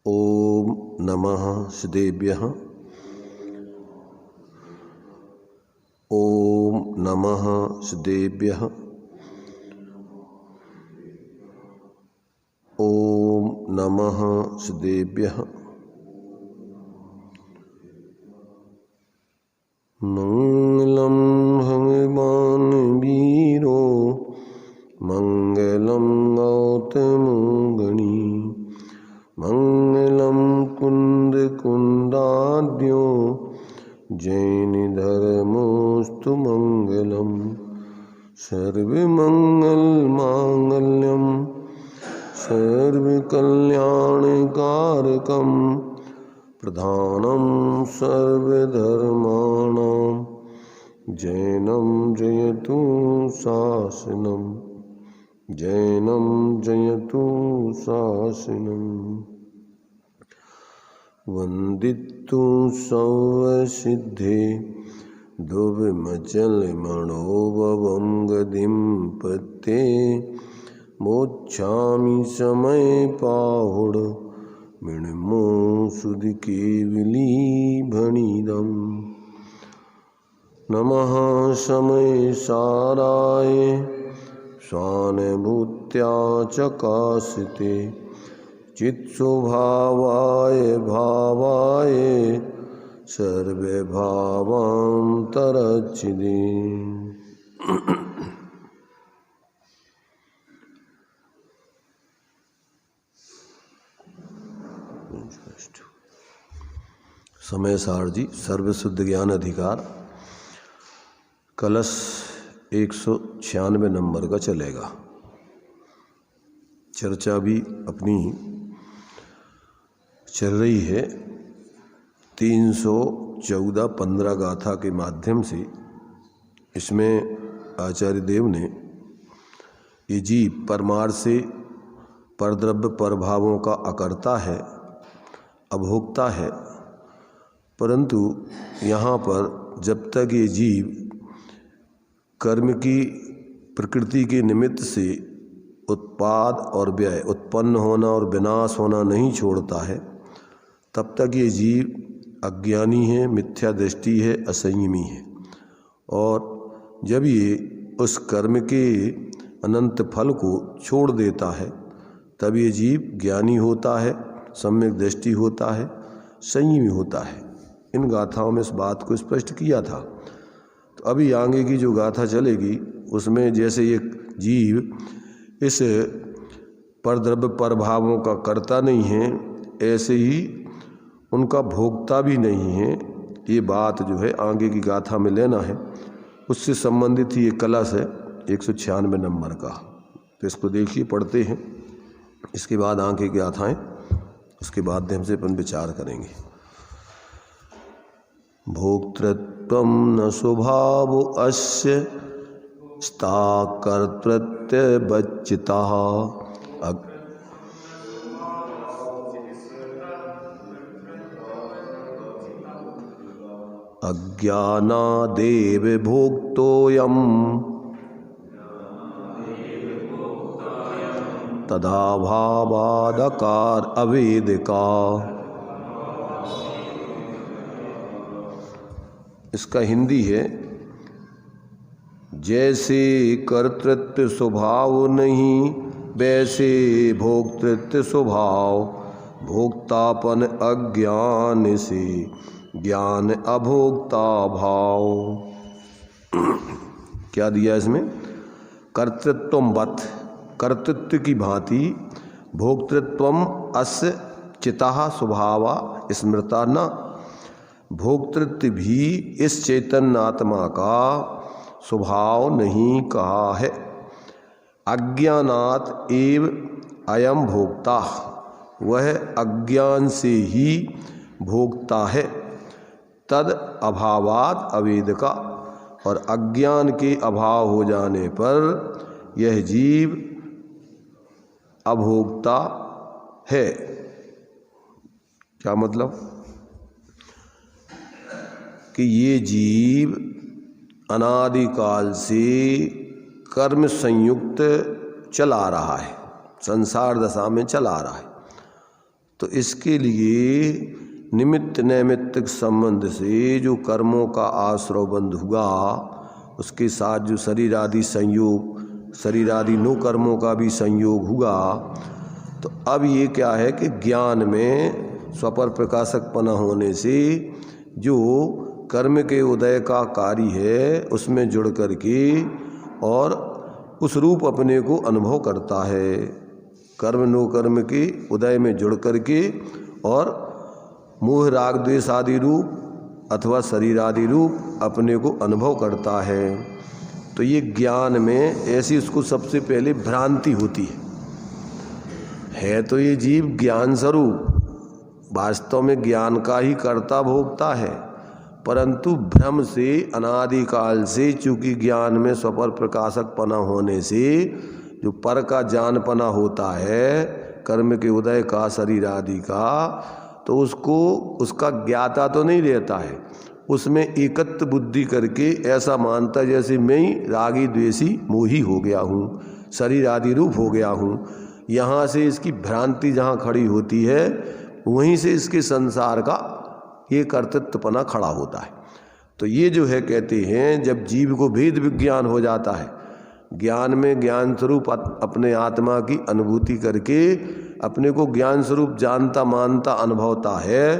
ओम नमः श्रीदेव्यः। ओम नमः श्रीदेव्यः। ओम नमः श्रीदेव्यः। मंगलम भगवान वीरो मंगलम गौतमो गणी मंगलम कुंद कुंदाद्यो जैन धर्मोस्तु मंगलम सर्वमंगल मांगल्यम सर्वकल्याणकारकम प्रधानम सर्वधर्माणां जैनं जयतु शासनम जैनं जयतु शासनम वंदितु सर्वसिद्धे दुर्विमचलमणोभवं गतिं पत्ते मोक्षामि समय पाहुड मिणमो सुधिकेवली भणिदम् नमः समय साराय स्वानुभूत्या चकाशिते चित्स्वभावाय भावाय सर्वे भावान्तरच्छिदे। समय सार जी सर्वशुद्ध ज्ञान अधिकार कलश 196 नंबर का चलेगा। चर्चा भी अपनी चल रही है 314-15 गाथा के माध्यम से। इसमें आचार्य देव ने ये जीव परमार्थ से परद्रव्य परभावों का अकर्ता है, अभोक्ता है, परंतु यहाँ पर जब तक ये जीव कर्म की प्रकृति के निमित्त से उत्पाद और व्यय, उत्पन्न होना और विनाश होना नहीं छोड़ता है, तब तक ये जीव अज्ञानी है, मिथ्या दृष्टि है, असंयमी है। और जब ये उस कर्म के अनंत फल को छोड़ देता है तब ये जीव ज्ञानी होता है, सम्यक दृष्टि होता है, संयमी होता है। इन गाथाओं में इस बात को स्पष्ट किया था। तो अभी आगे की जो गाथा चलेगी उसमें जैसे ये जीव इस परद्रव्य परभावों का कर्ता नहीं है, ऐसे ही उनका भोक्ता भी नहीं है। ये बात जो है आगे की गाथा में लेना है, उससे संबंधित ही ये कलश है 196 नंबर का। तो इसको देखिए, पढ़ते हैं, इसके बाद आगे की गाथाएं उसके माध्यम से अपन विचार करेंगे। भोक्तृत्वं न स्वभाव अस्य स्ताकर्तृत्वबच्चितः अज्ञानादेव भोक्तोऽयं तदाभावादकार अवेदिका। इसका हिंदी है, जैसे कर्तृत्व स्वभाव नहीं वैसे भोक्तृत्व स्वभाव, भोक्तापन अज्ञान से ज्ञान अभोक्ता भाव। क्या दिया इसमें? कर्तृत्ववत्, कर्तृत्व की भांति, भोक्तृत्वम अस्य चितः स्वभावा स्मृता न, भोक्तृत्व भी इस चैतन्य आत्मा का स्वभाव नहीं कहा है। अज्ञानात् एव अयम भोक्ता, वह अज्ञान से ही भोक्ता है। तद अभावात् अवेदिका, और अज्ञान के अभाव हो जाने पर यह जीव अभोक्ता है। क्या मतलब? कि ये जीव अनादिकाल से कर्म संयुक्त चला रहा है, संसार दशा में चला रहा है, तो इसके लिए निमित्त नैमित्तिक संबंध से जो कर्मों का आश्रय बंध हुआ, उसके साथ जो शरीर आदि संयोग, शरीर आदि नो कर्मों का भी संयोग हुआ, तो अब ये क्या है कि ज्ञान में स्वपर प्रकाशकपना होने से जो कर्म के उदय का कार्य है उसमें जुड़ करके और उस रूप अपने को अनुभव करता है। कर्म नो कर्म के उदय में जुड़ करके और मोह राग द्वेष आदि रूप अथवा शरीर आदि रूप अपने को अनुभव करता है। तो ये ज्ञान में ऐसी उसको सबसे पहले भ्रांति होती है तो ये जीव ज्ञान स्वरूप वास्तव में ज्ञान का ही कर्ता भोगता है, परंतु भ्रम से अनादिकाल से चूंकि ज्ञान में स्वपर प्रकाशकपना होने से जो पर का जानपना होता है कर्म के उदय का शरीर आदि का, तो उसको उसका ज्ञाता तो नहीं रहता है, उसमें एकत्व बुद्धि करके ऐसा मानता जैसे मैं ही रागी द्वेषी मोही हो गया हूँ, शरीर आदि रूप हो गया हूँ। यहाँ से इसकी भ्रांति जहाँ खड़ी होती है वहीं से इसके संसार का ये कर्तृत्वपना खड़ा होता है। तो ये जो है कहते हैं जब जीव को भेद विज्ञान हो जाता है, ज्ञान में ज्ञान स्वरूप अपने आत्मा की अनुभूति करके अपने को ज्ञान स्वरूप जानता मानता अनुभवता है,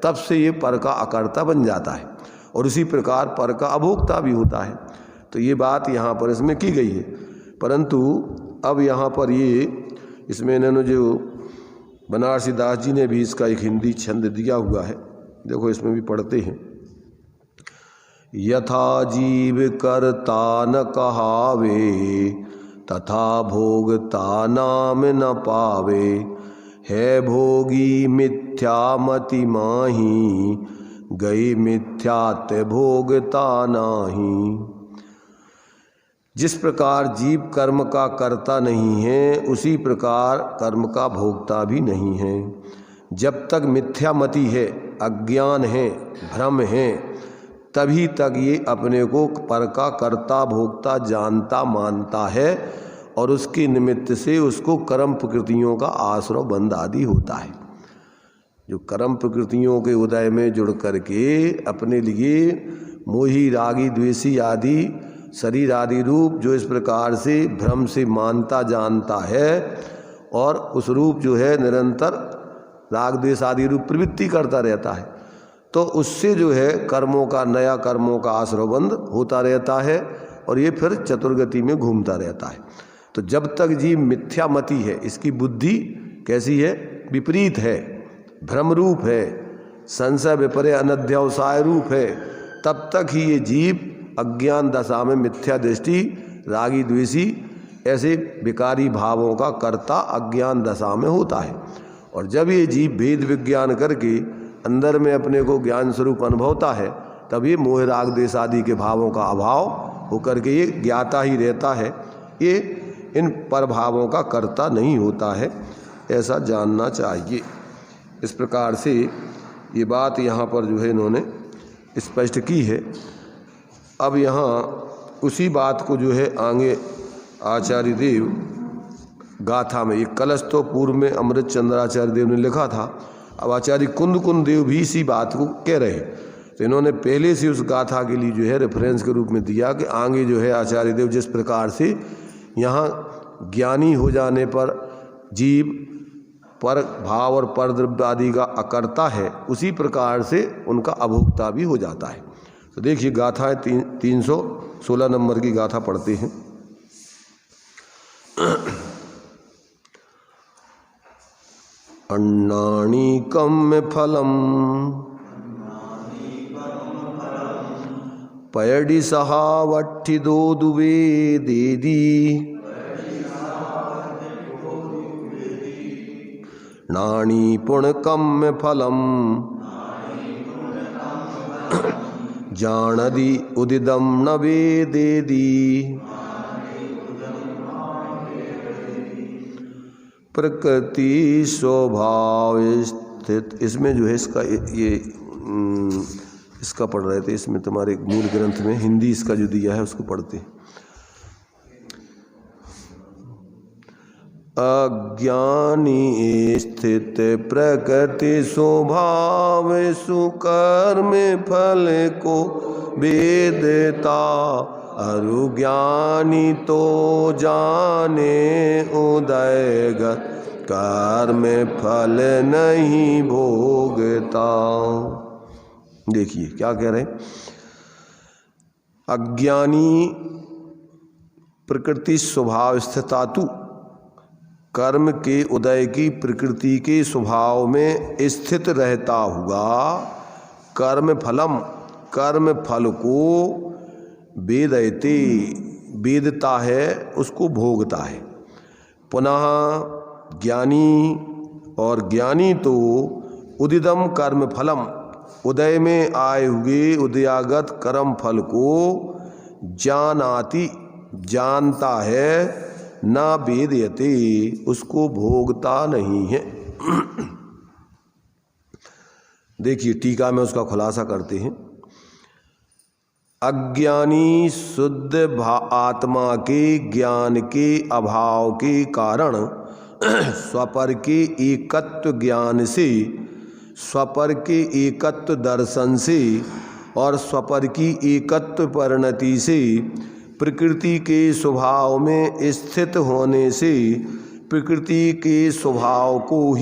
तब से ये पर का अकर्ता बन जाता है और उसी प्रकार पर का अभोक्ता भी होता है। तो ये बात यहाँ पर इसमें की गई है। परंतु अब यहाँ पर ये इसमें इन्होंने जो बनारसी दास जी ने भी इसका एक हिंदी छंद दिया हुआ है, देखो इसमें भी पढ़ते हैं। यथा जीव करता न कहावे तथा भोगता नाम न पावे, है भोगी मिथ्या मति माही गई मिथ्यात्व भोगता नाही। जिस प्रकार जीव कर्म का कर्ता नहीं है उसी प्रकार कर्म का भोगता भी नहीं है। जब तक मिथ्या मति है, अज्ञान है, भ्रम है, तभी तक ये अपने को पर का कर्ता भोक्ता जानता मानता है और उसके निमित्त से उसको कर्म प्रकृतियों का आश्रय बंध आदि होता है। जो कर्म प्रकृतियों के उदय में जुड़ करके अपने लिए मोही रागी द्वेषी आदि शरीर आदि रूप जो इस प्रकार से भ्रम से मानता जानता है और उस रूप जो है निरंतर राग द्वेष आदि रूप प्रवृत्ति करता रहता है, तो उससे जो है कर्मों का नया कर्मों का आश्रयबंध होता रहता है और ये फिर चतुर्गति में घूमता रहता है। तो जब तक जीव मिथ्या मति है, इसकी बुद्धि कैसी है, विपरीत है, भ्रम रूप है, संशय विपर्य अनध्यावसाय रूप है, तब तक ही ये जीव अज्ञान दशा में मिथ्या दृष्टि रागी द्वेषी ऐसे विकारी भावों का कर्ता अज्ञान दशा में होता है। और जब ये जीव भेद विज्ञान करके अंदर में अपने को ज्ञान स्वरूप अनुभवता है, तब ये मोह राग द्वेष आदि के भावों का अभाव होकर के ये ज्ञाता ही रहता है, ये इन पर भावों का कर्ता नहीं होता है, ऐसा जानना चाहिए। इस प्रकार से ये बात यहाँ पर जो है इन्होंने स्पष्ट की है। अब यहाँ उसी बात को जो है आगे आचार्य देव गाथा में, एक कलश तो पूर्व में अमृत चंद्राचार्य देव ने लिखा था, अब आचार्य कुंद देव भी इसी बात को कह रहे हैं। तो इन्होंने पहले से उस गाथा के लिए जो है रेफरेंस के रूप में दिया कि आगे जो है आचार्य देव जिस प्रकार से यहाँ ज्ञानी हो जाने पर जीव पर भाव और पर द्रव्य आदि का अकर्ता है, उसी प्रकार से उनका अभोक्ता भी हो जाता है। तो देखिए गाथा है 316 नंबर की गाथा पढ़ते हैं। अन्नानि कम्य फलम पयडि सहावट्ठि दो दुवे देदी, नाणी पुण्य कम्य फलम जानदि उदिदम न वेदेदी। प्रकृति स्वभाव स्थित, इसमें जो है इसका ये इसका पढ़ रहे थे, इसमें तुम्हारे मूल ग्रंथ में हिंदी इसका जो दिया है उसको पढ़ते हैं। अज्ञानी स्थित प्रकृति स्वभाव सुकर्म फल को वेदता, अरुज्ञानी तो जाने उदयगत कर्म फल नहीं भोगता। देखिए क्या कह रहे हैं, अज्ञानी प्रकृति स्वभाव स्थितातु, कर्म के उदय की प्रकृति के स्वभाव में स्थित रहता हुआ कर्म फलम, कर्म फल को वेदयते, वेदता है, उसको भोगता है। पुनः ज्ञानी, और ज्ञानी तो उदिदम कर्म फलम, उदय में आए हुए उदयागत कर्म फल को जानाति, जानता है, ना वेदयते, उसको भोगता नहीं है। देखिए टीका में उसका खुलासा करते हैं। अज्ञानी शुद्ध आत्मा के ज्ञान के अभाव के कारण स्वपर के एकत्व ज्ञान से, स्वपर के एकत्व दर्शन से और स्वपर की एकत्व परिणति से प्रकृति के स्वभाव में स्थित होने से प्रकृति के स्वभाव को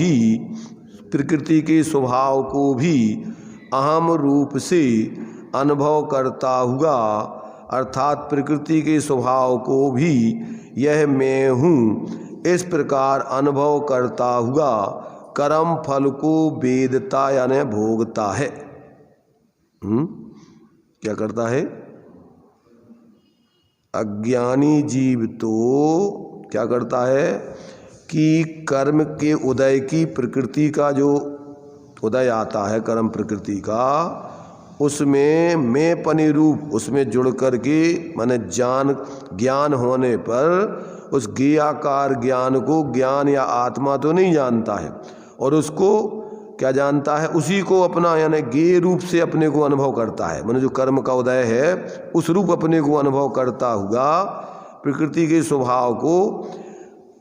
भी अहम रूप से अनुभव करता हुआ, अर्थात प्रकृति के स्वभाव को भी यह मैं हूँ इस प्रकार अनुभव करता हुआ कर्म फल को वेदता यानी भोगता है। क्या करता है? अज्ञानी जीव तो क्या करता है कि कर्म के उदय की प्रकृति का जो उदय आता है कर्म प्रकृति का, उसमें मैं पनी रूप उसमें जुड़ करके माने ज्ञान होने पर उस ज्ञेयाकार ज्ञान को ज्ञान या आत्मा तो नहीं जानता है, और उसको क्या जानता है, उसी को अपना यानी ज्ञेय रूप से अपने को अनुभव करता है। माने जो कर्म का उदय है उस रूप अपने को अनुभव करता हुआ प्रकृति के स्वभाव को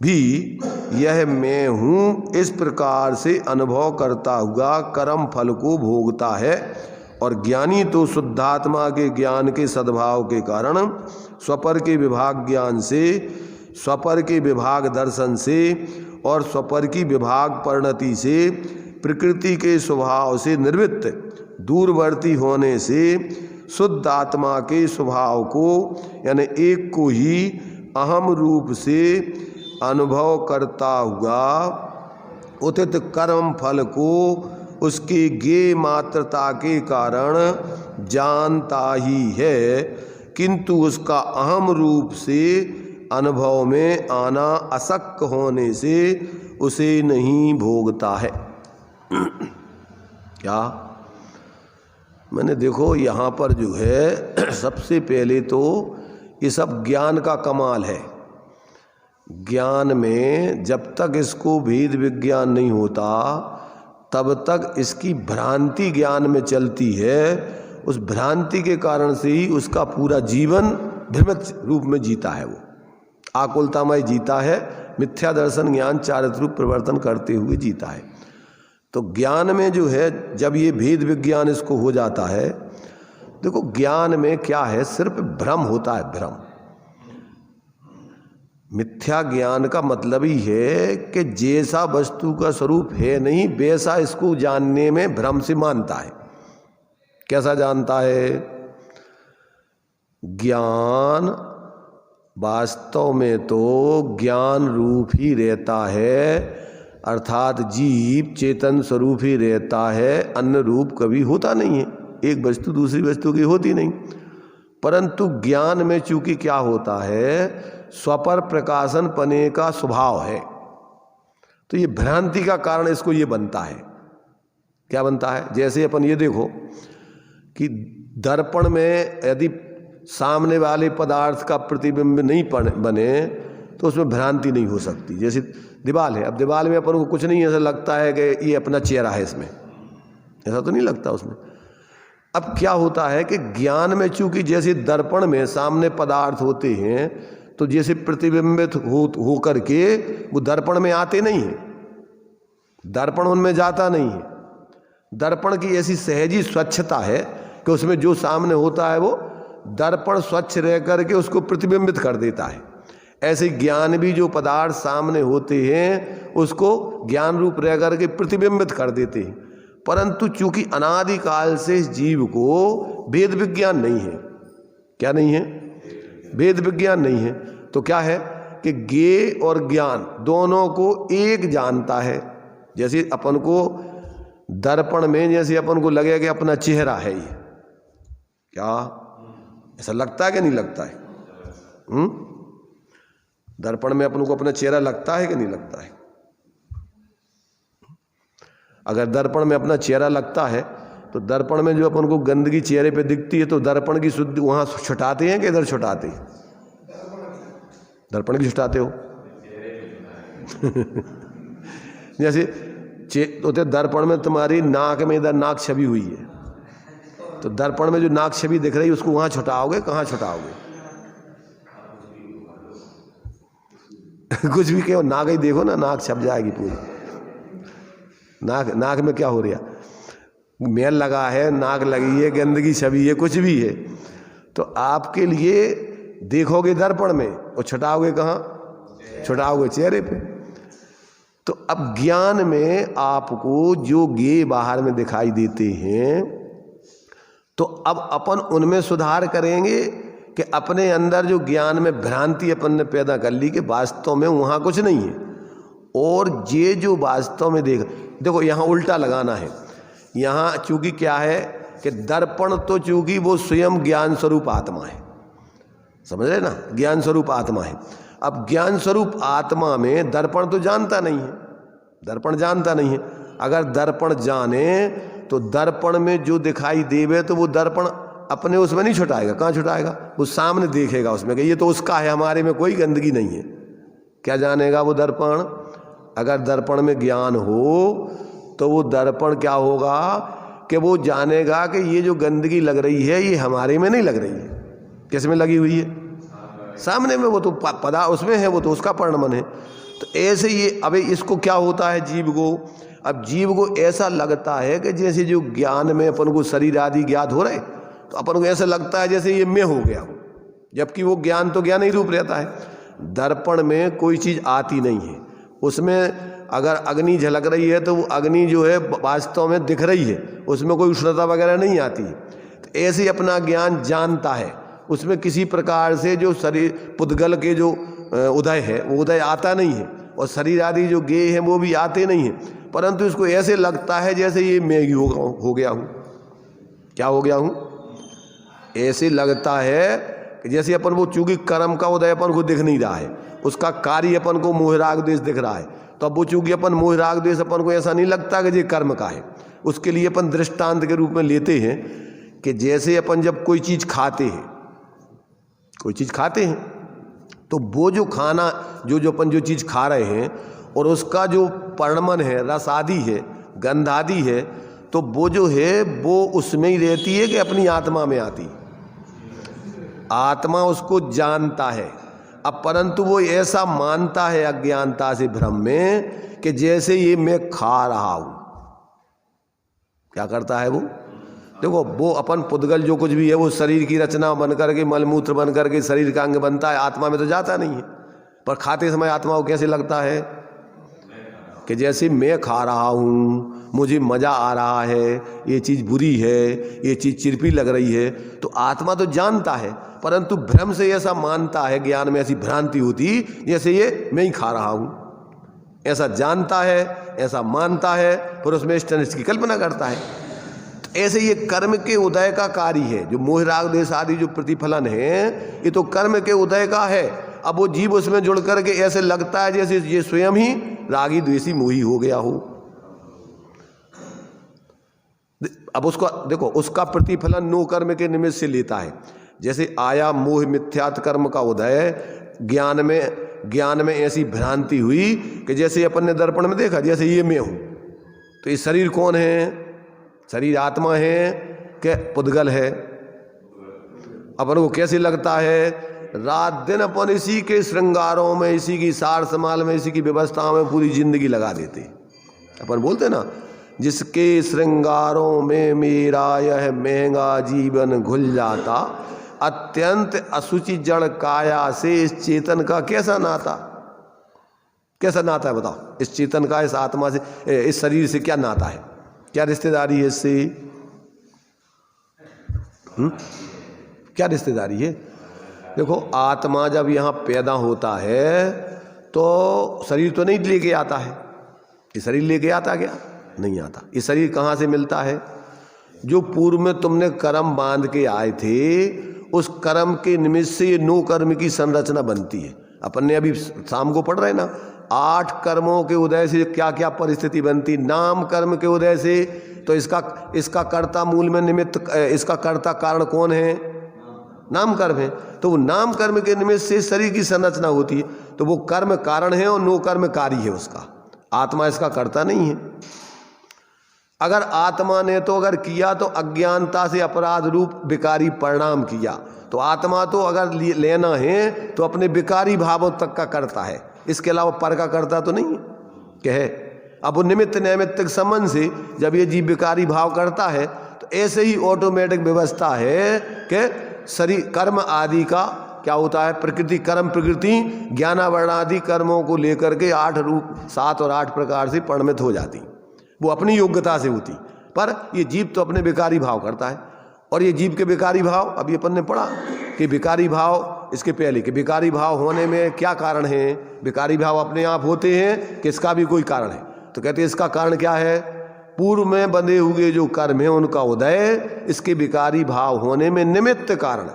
भी यह मैं हूँ इस प्रकार से अनुभव करता हुआ कर्म फल को भोगता है। और ज्ञानी तो शुद्धात्मा के ज्ञान के सद्भाव के कारण स्वपर के विभाग ज्ञान से, स्वपर के विभाग दर्शन से और स्वपर की विभाग परिणति से प्रकृति के स्वभाव से निर्वृत्त दूरवर्ती होने से शुद्ध आत्मा के स्वभाव को यानी एक को ही अहम रूप से अनुभव करता हुआ उचित कर्म फल को उसकी ज्ञेय मात्रता के कारण जानता ही है, किंतु उसका अहम रूप से अनुभव में आना अशक्य होने से उसे नहीं भोगता है। क्या मैंने देखो यहाँ पर जो है सबसे पहले तो ये सब ज्ञान का कमाल है। ज्ञान में जब तक इसको भेद विज्ञान नहीं होता तब तक इसकी भ्रांति ज्ञान में चलती है। उस भ्रांति के कारण से ही उसका पूरा जीवन भ्रमित रूप में जीता है, वो आकुलतामय जीता है, मिथ्या दर्शन ज्ञान चारित्र रूप परिवर्तन करते हुए जीता है। तो ज्ञान में जो है जब ये भेद विज्ञान इसको हो जाता है, देखो ज्ञान में क्या है, सिर्फ भ्रम होता है, भ्रम। मिथ्या ज्ञान का मतलब ही है कि जैसा वस्तु का स्वरूप है नहीं वैसा इसको जानने में भ्रम से मानता है। कैसा जानता है? ज्ञान वास्तव में तो ज्ञान रूप ही रहता है, अर्थात जीव चेतन स्वरूप ही रहता है, अन्य रूप कभी होता नहीं है। एक वस्तु दूसरी वस्तु की होती नहीं, परंतु ज्ञान में चूंकि क्या होता है, स्वपर प्रकाशन पने का स्वभाव है, तो ये भ्रांति का कारण इसको ये बनता है। क्या बनता है? जैसे अपन ये देखो कि दर्पण में यदि सामने वाले पदार्थ का प्रतिबिंब नहीं बने तो उसमें भ्रांति नहीं हो सकती। जैसे दीवार है, अब दीवार में अपन को कुछ नहीं ऐसा लगता है कि ये अपना चेहरा है, इसमें ऐसा तो नहीं लगता उसमें। अब क्या होता है कि ज्ञान में चूंकि जैसे दर्पण में सामने पदार्थ होते हैं तो जैसे प्रतिबिंबित हो करके वो दर्पण में आते नहीं हैं, दर्पण उनमें जाता नहीं है। दर्पण की ऐसी सहजी स्वच्छता है कि उसमें जो सामने होता है वो दर्पण स्वच्छ रह करके उसको प्रतिबिंबित कर देता है। ऐसे ज्ञान भी जो पदार्थ सामने होते हैं उसको ज्ञान रूप रह करके प्रतिबिंबित कर देते हैं। परंतु चूंकि अनादिकाल से इस जीव को भेद विज्ञान नहीं है, क्या नहीं है, भेद विज्ञान नहीं है, तो क्या है कि ज्ञेय और ज्ञान दोनों को एक जानता है। जैसे अपन को दर्पण में जैसे अपन को लगेगा कि अपना चेहरा है ये, क्या ऐसा लगता है कि नहीं लगता है? दर्पण में अपन को अपना चेहरा लगता है कि नहीं लगता है? अगर दर्पण में अपना चेहरा लगता है तो दर्पण में जो अपन को गंदगी चेहरे पे दिखती है तो दर्पण की शुद्धि वहां छुटाते हैं कि इधर छुटाते हैं? दर्पण की छुटाते हो जैसे तो दर्पण में तुम्हारी नाक में इधर नाक छवि हुई है, तो दर्पण में जो नाक छवि दिख रही है उसको वहां छुटाओगे, कहाँ छुटाओगे? कुछ भी कहो, नाक ही देखो ना, नाक छप जाएगी पूरी। नाक में क्या हो रहा, मैल लगा है, नाक लगी है, गंदगी छवि है, कुछ भी है, तो आपके लिए देखोगे दर्पण में और छुटाओगे कहाँ? छुटाओगे चेहरे पे। तो अब ज्ञान में आपको जो ज्ञेय बाहर में दिखाई देते हैं तो अब अपन उनमें सुधार करेंगे कि अपने अंदर जो ज्ञान में भ्रांति अपन ने पैदा कर ली कि वास्तव में वहाँ कुछ नहीं है, और ये जो वास्तव में देखो यहाँ उल्टा लगाना है। यहाँ चूंकि क्या है कि दर्पण तो चूंकि वो स्वयं ज्ञान स्वरूप आत्मा है, समझ रहे ना, ज्ञान स्वरूप आत्मा है। अब ज्ञान स्वरूप आत्मा में दर्पण तो जानता नहीं है, दर्पण जानता नहीं है। अगर दर्पण जाने तो दर्पण में जो दिखाई देवे तो वो दर्पण अपने उसमें नहीं छुटाएगा, कहाँ छुटाएगा? वो सामने देखेगा उसमें कि ये तो उसका है, हमारे में कोई गंदगी नहीं है। क्या जानेगा वो दर्पण? अगर दर्पण में ज्ञान हो तो वो दर्पण क्या होगा कि वो जानेगा कि ये जो गंदगी लग रही है ये हमारे में नहीं लग रही है, किस में लगी हुई है? सामने में, वो तो पदा उसमें है, वो तो उसका परिणमन है। तो ऐसे ये अब इसको क्या होता है जीव को, अब जीव को ऐसा लगता है कि जैसे जो ज्ञान में अपन को शरीर आदि ज्ञात हो रहे तो अपन को ऐसा लगता है जैसे ये मैं हो गया हूँ, जबकि वो ज्ञान तो ज्ञान ही रूप रहता है। दर्पण में कोई चीज़ आती नहीं है, उसमें अगर अग्नि झलक रही है तो वो अग्नि जो है वास्तव में दिख रही है, उसमें कोई उष्णता वगैरह नहीं आती। तो ऐसे अपना ज्ञान जानता है, उसमें किसी प्रकार से जो शरीर पुद्गल के जो उदय है वो उदय आता नहीं है, और शरीर आदि जो ज्ञेय है वो भी आते नहीं हैं, परंतु इसको ऐसे लगता है जैसे ये मैं ही हो गया हूँ। क्या हो गया हूँ? ऐसे लगता है कि जैसे अपन वो चूंकि कर्म का उदय अपन को दिख नहीं रहा है, उसका कार्य अपन को मोह राग द्वेष दिख रहा है, तो अब वो चूंकि अपन मोह राग द्वेष अपन को ऐसा नहीं लगता कि ये कर्म का है। उसके लिए अपन दृष्टांत के रूप में लेते हैं कि जैसे अपन जब कोई चीज़ खाते हैं, कोई चीज़ खाते हैं तो वो जो खाना जो अपन जो चीज़ खा रहे हैं और उसका जो परिणमन है, रस आदि है, गंध आदि है, तो वो जो है वो उसमें ही रहती है कि अपनी आत्मा में आती? आत्मा उसको जानता है। अब परंतु वो ऐसा मानता है अज्ञानता से भ्रम में कि जैसे ये मैं खा रहा हूँ। क्या करता है वो? देखो वो अपन पुद्गल जो कुछ भी है वो शरीर की रचना बन करके, मलमूत्र बन करके शरीर का अंग बनता है, आत्मा में तो जाता नहीं है। पर खाते समय आत्मा को कैसे लगता है कि जैसे मैं खा रहा हूँ, मुझे मज़ा आ रहा है, ये चीज़ बुरी है, ये चीज़ चिरपी लग रही है। तो आत्मा तो जानता है, परंतु भ्रम से ऐसा मानता है, ज्ञान में ऐसी भ्रांति होती जैसे ये मैं ही खा रहा हूँ। ऐसा जानता है, ऐसा मानता है, पर उसमें इष्ट अनिष्ट की कल्पना करता है। ऐसे ये कर्म के उदय का कार्य है, जो मोह राग द्वेष आदि जो प्रतिफलन है ये तो कर्म के उदय का है। अब वो जीव उसमें जुड़ करके ऐसे लगता है जैसे ये स्वयं ही रागी द्वेषी मोही हो गया हो। अब उसको देखो, उसका प्रतिफलन नो कर्म के निमित्त से लेता है। जैसे आया मोह मिथ्यात कर्म का उदय, ज्ञान में ऐसी भ्रांति हुई कि जैसे अपन ने दर्पण में देखा जैसे ये मैं हूँ, तो ये शरीर कौन है? शरीर आत्मा है कि पुद्गल है? अपन को कैसे लगता है रात दिन अपन इसी के श्रृंगारों में, इसी की सार संभाल में, इसी की व्यवस्थाओं में पूरी जिंदगी लगा देते। अपन बोलते ना, जिसके श्रृंगारों में मेरा यह महंगा जीवन घुल जाता, अत्यंत असुचि जड़ काया से इस चेतन का कैसा नाता। कैसा नाता है बताओ, इस चेतन का इस आत्मा से, इस शरीर से क्या नाता है, क्या रिश्तेदारी है इससे? क्या रिश्तेदारी है? देखो, आत्मा जब यहाँ पैदा होता है तो शरीर तो नहीं लेके आता है। ये शरीर लेके आता क्या? नहीं आता। ये शरीर कहाँ से मिलता है? जो पूर्व में तुमने कर्म बांध के आए थे, उस कर्म के निमित्त से ये 9 कर्म की संरचना बनती है। अपन ने अभी शाम को पढ़ रहे ना, 8 कर्मों के उदय से क्या क्या परिस्थिति बनती। नाम कर्म के उदय से तो इसका कर्ता मूल में निमित्त, इसका कर्ता कारण कौन है? नाम कर्म है। तो वो नाम कर्म के निमित्त से शरीर की संरचना होती है। तो वो कर्म कारण है और 9 कर्म कार्य है उसका। आत्मा इसका कर्ता नहीं है। अगर आत्मा ने तो अगर किया तो अज्ञानता से अपराध रूप विकारी परिणाम किया, तो आत्मा तो अगर लेना है तो अपने विकारी भावों तक का करता है, इसके अलावा पर का करता तो नहीं है। क्या है? अब वो निमित्त नैमित्तिक संबंध से जब ये जीव विकारी भाव करता है तो ऐसे ही ऑटोमेटिक व्यवस्था है कि शरीर कर्म आदि का क्या होता है, प्रकृति कर्म प्रकृति ज्ञानावरण आदि कर्मों को लेकर के 8 रूप 7 और 8 प्रकार से परिणमित हो जाती। वो अपनी योग्यता से होती, पर ये जीव तो अपने विकारी भाव करता है। और ये जीव के विकारी भाव, अभी अपन ने पढ़ा कि विकारी भाव, इसके पहले कि विकारी भाव होने में क्या कारण है। विकारी भाव अपने आप होते हैं कि इसका भी कोई कारण है। तो कहते हैं इसका कारण क्या है? पूर्व में बंधे हुए जो कर्म है उनका उदय इसके विकारी भाव होने में निमित्त कारण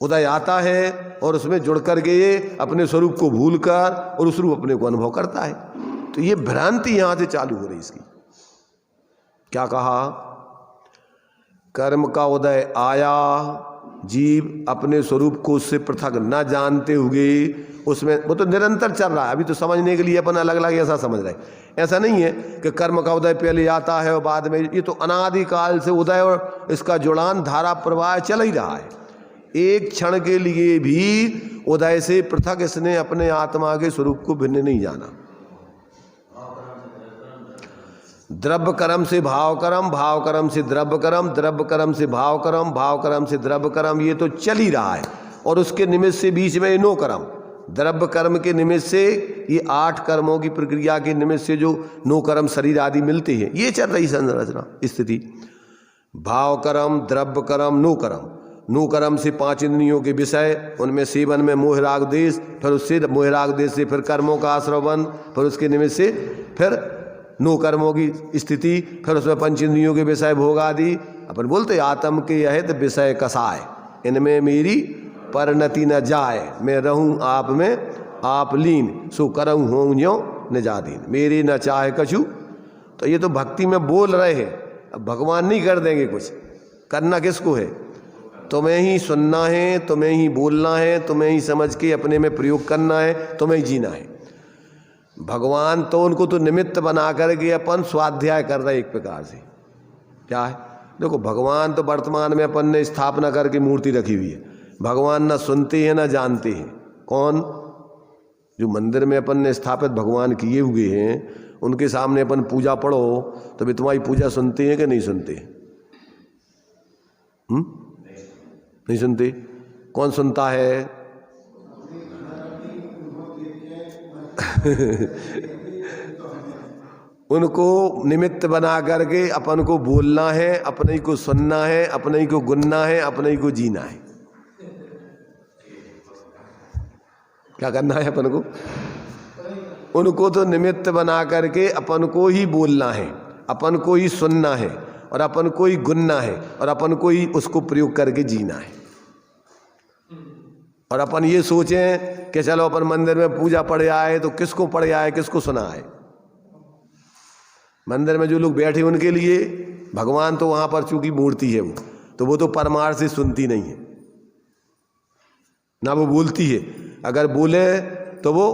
उदय आता है, और उसमें जुड़ कर के ये अपने स्वरूप को भूलकर और उस रूप अपने को अनुभव करता है। तो ये भ्रांति यहां से चालू हो रही इसकी। क्या कहा? कर्म का उदय आया, जीव अपने स्वरूप को उससे पृथक न जानते हुए उसमें, वो तो निरंतर चल रहा है। अभी तो समझने के लिए अपन अलग अलग ऐसा समझ रहे हैं। ऐसा नहीं है कि कर्म का उदय पहले आता है और बाद में, ये तो अनादिकाल से उदय और इसका जुड़ान धारा प्रवाह चल ही रहा है। एक क्षण के लिए भी उदय से पृथक इसने अपने आत्मा के स्वरूप को भिन्न नहीं जाना। द्रव्य कर्म से भाव कर्म, भाव कर्म से द्रव्य कर्म, द्रव्य कर्म से भाव कर्म, भाव कर्म से द्रव्य कर्म, ये तो चल ही रहा है। और उसके निमित्त से बीच में 9 कर्म, द्रव्य कर्म के निमित्त से ये 8 कर्मों की प्रक्रिया के निमित्त से जो 9 कर्म शरीर आदि मिलते हैं, ये चल रही संरचना स्थिति। भाव कर्म, द्रव्य कर्म, 9 कर्म। 9 कर्म से 5 इंद्रियों के विषय, उनमें सेवन में मोह राग देश, फिर उससे मोह राग देश से फिर कर्मों का आश्रवण, फिर उसके निमित्त से फिर 9 कर्मों की स्थिति, फिर उसमें 5 इंद्रियों के विषय भोग आदि। अपन बोलते आत्म के यहित विषय कसाय, इनमें मेरी परिणति न जाए, मैं रहूं आप में आप लीन, सो करऊं हों ज्यों निजादीन, मेरी न चाहे कछु। तो ये तो भक्ति में बोल रहे हैं। अब भगवान नहीं कर देंगे कुछ, करना किसको है? तुम्हें ही सुनना है, तुम्हें ही बोलना है, तुम्हें ही समझ के अपने में प्रयोग करना है, तुम्हें ही जीना है। भगवान तो उनको तो निमित्त बना करके अपन स्वाध्याय कर रहे एक प्रकार से। क्या है? देखो, भगवान तो वर्तमान में अपन ने स्थापना करके मूर्ति रखी हुई है। भगवान ना सुनते हैं ना जानते हैं। कौन? जो मंदिर में अपन ने स्थापित भगवान किए हुए हैं, उनके सामने अपन पूजा पढ़ो तो भी तुम्हारी पूजा सुनते हैं कि नहीं सुनते? नहीं सुनते। कौन सुनता है? उनको निमित्त बना करके अपन को बोलना है, अपने ही को सुनना है, अपने ही को गुनना है, अपने ही को जीना है। क्या करना है अपन को? उनको तो निमित्त बना करके अपन को ही बोलना है, अपन को ही सुनना है, और अपन को ही गुनना है, और अपन को ही उसको प्रयोग करके जीना है। और अपन ये सोचें कि चलो अपन मंदिर में पूजा पढ़े आए तो किसको पढ़े आए, किसको सुना आए? मंदिर में जो लोग बैठे उनके लिए भगवान तो वहां पर चूंकि मूर्ति है वो तो परमार्थ से सुनती नहीं है ना, वो बोलती है। अगर बोले तो वो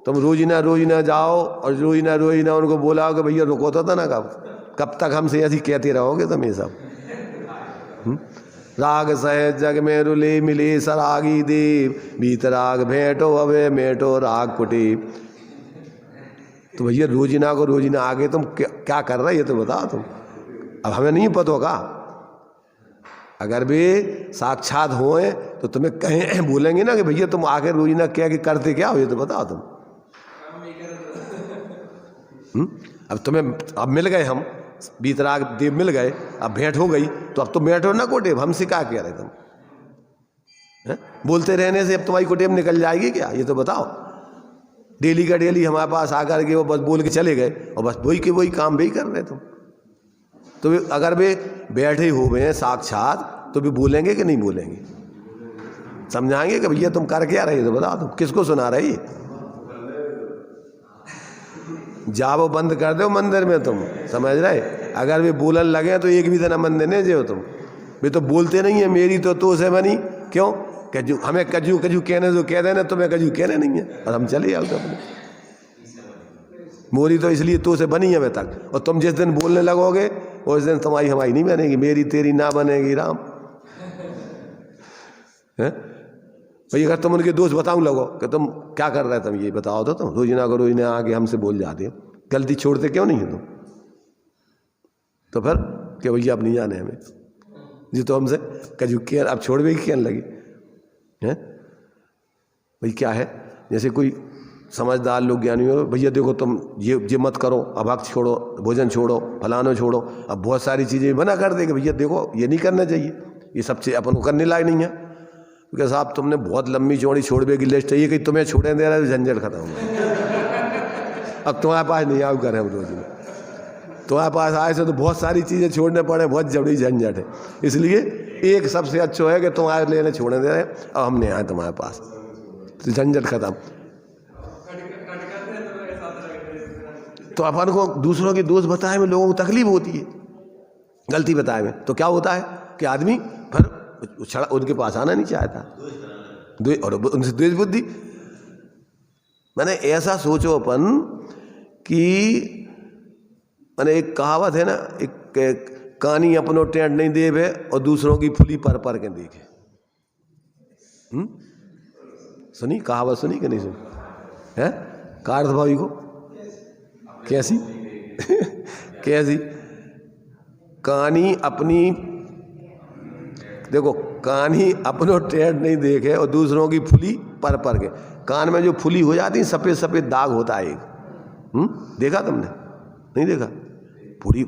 तुम रोज ना जाओ और रोज ना उनको बोला कि भैया रुको तो था ना, कब तक हमसे ऐसी कहते रहोगे तुम ये सब? राग सह जग में रुले मिले सरागी देव, बीतराग भेंटो अवे मेटो राग कुटी। तो भैया रोजिना को रोजिना आगे तुम क्या कर रहे, ये तो बताओ तुम। अब हमें नहीं पता होगा, अगर भी साक्षात होए तो तुम्हें कहें बोलेंगे ना कि भैया तुम आगे रोजिना क्या कि करते क्या हो, ये तो बताओ तुम। अब तुम्हें अब मिल गए हम, बीतराग देव मिल गए, अब भेंट हो गई तो अब तुम बैठो ना कोटेब, हमसे क्या कह रहे तुम है? बोलते रहने से अब तुम्हारी कोटेब निकल जाएगी क्या, ये तो बताओ। डेली का डेली हमारे पास आकर के वो बस बोल के चले गए और बस वही के वही काम भी कर रहे तुम। तो भी अगर वे बैठे हो गए हैं साक्षात तो भी बोलेंगे कि नहीं बोलेंगे, समझाएंगे कि भैया तुम कर क्या रहे, तो बताओ तुम किसको सुना रहे। जाओ बंद कर दो मंदिर में तुम, समझ रहे। अगर वे बोलन लगे तो एक भी दिन मंदिर नहीं जो तुम, वे तो बोलते नहीं है मेरी तो से बनी, क्यों कजू हमें कजू कजू कहने जो कह देना, तुम्हें कजू कहने नहीं है और हम चले जाओ तो अपने। मोरी तो इसलिए तो से बनी है अभी तक, और तुम जिस दिन बोलने लगोगे उस दिन तुम्हारी हमारी नहीं बनेगी, मेरी तेरी ना बनेगी राम है भाई। अगर तुम उनके दोस्त बताऊं लगो कि तुम क्या कर रहे तुम, ये बताओ तो तुम रोजना को रोजना आगे हमसे बोल जाते हो, गलती छोड़ते क्यों नहीं है तुम। तो फिर कि भैया अब नहीं जाने हमें जी, तो हमसे कजू केयर अब छोड़ भी कहने लगी है भाई। क्या है जैसे कोई समझदार लोग ज्ञानी हो, भैया देखो तुम ये मत करो, अभक्त छोड़ो, भोजन छोड़ो, फलानो छोड़ो। अब बहुत सारी चीज़ें मना कर देंगे, भैया देखो ये नहीं करना चाहिए, ये सब चीज़ अपन को करने लायक नहीं है, क्योंकि साहब तुमने बहुत लंबी चौड़ी छोड़ने की लिस्ट चाहिए कि तुम्हें छोड़े दे रहा है, झंझट खत्म हो। अब तुम्हारे पास नहीं आओ करें हम रोज में, तुम्हारे पास आए से तो बहुत सारी चीज़ें छोड़ने पड़े, बहुत जबड़ी झंझट है। इसलिए एक सबसे अच्छा है कि तुम्हारे लेने छोड़ने दे रहे, अब हम नहीं आए तुम्हारे पास, तो झंझट खत्म। तो अपन को दूसरों के दोस्त बताए में लोगों को तकलीफ होती है, गलती बताए में तो क्या होता है कि आदमी फिर उनके पास आना नहीं चाहता, और उनसे द्वेष बुद्धि। मैंने ऐसा सोचो अपन कि मैंने एक कहावत है ना, एक कानी अपनो टेंट नहीं देवे और दूसरों की फुली पर के देखे। सुनी कहावत, सुनी कि नहीं सुनी है? कार्थ भाई को कैसी कैसी कहानी अपनी, देखो कानी अपनो टेंट नहीं देखे और दूसरों की फुली पर के। कान में जो फुली हो जाती है सफ़ेद सफ़ेद दाग होता है एक, देखा तुमने? नहीं देखा? पूरी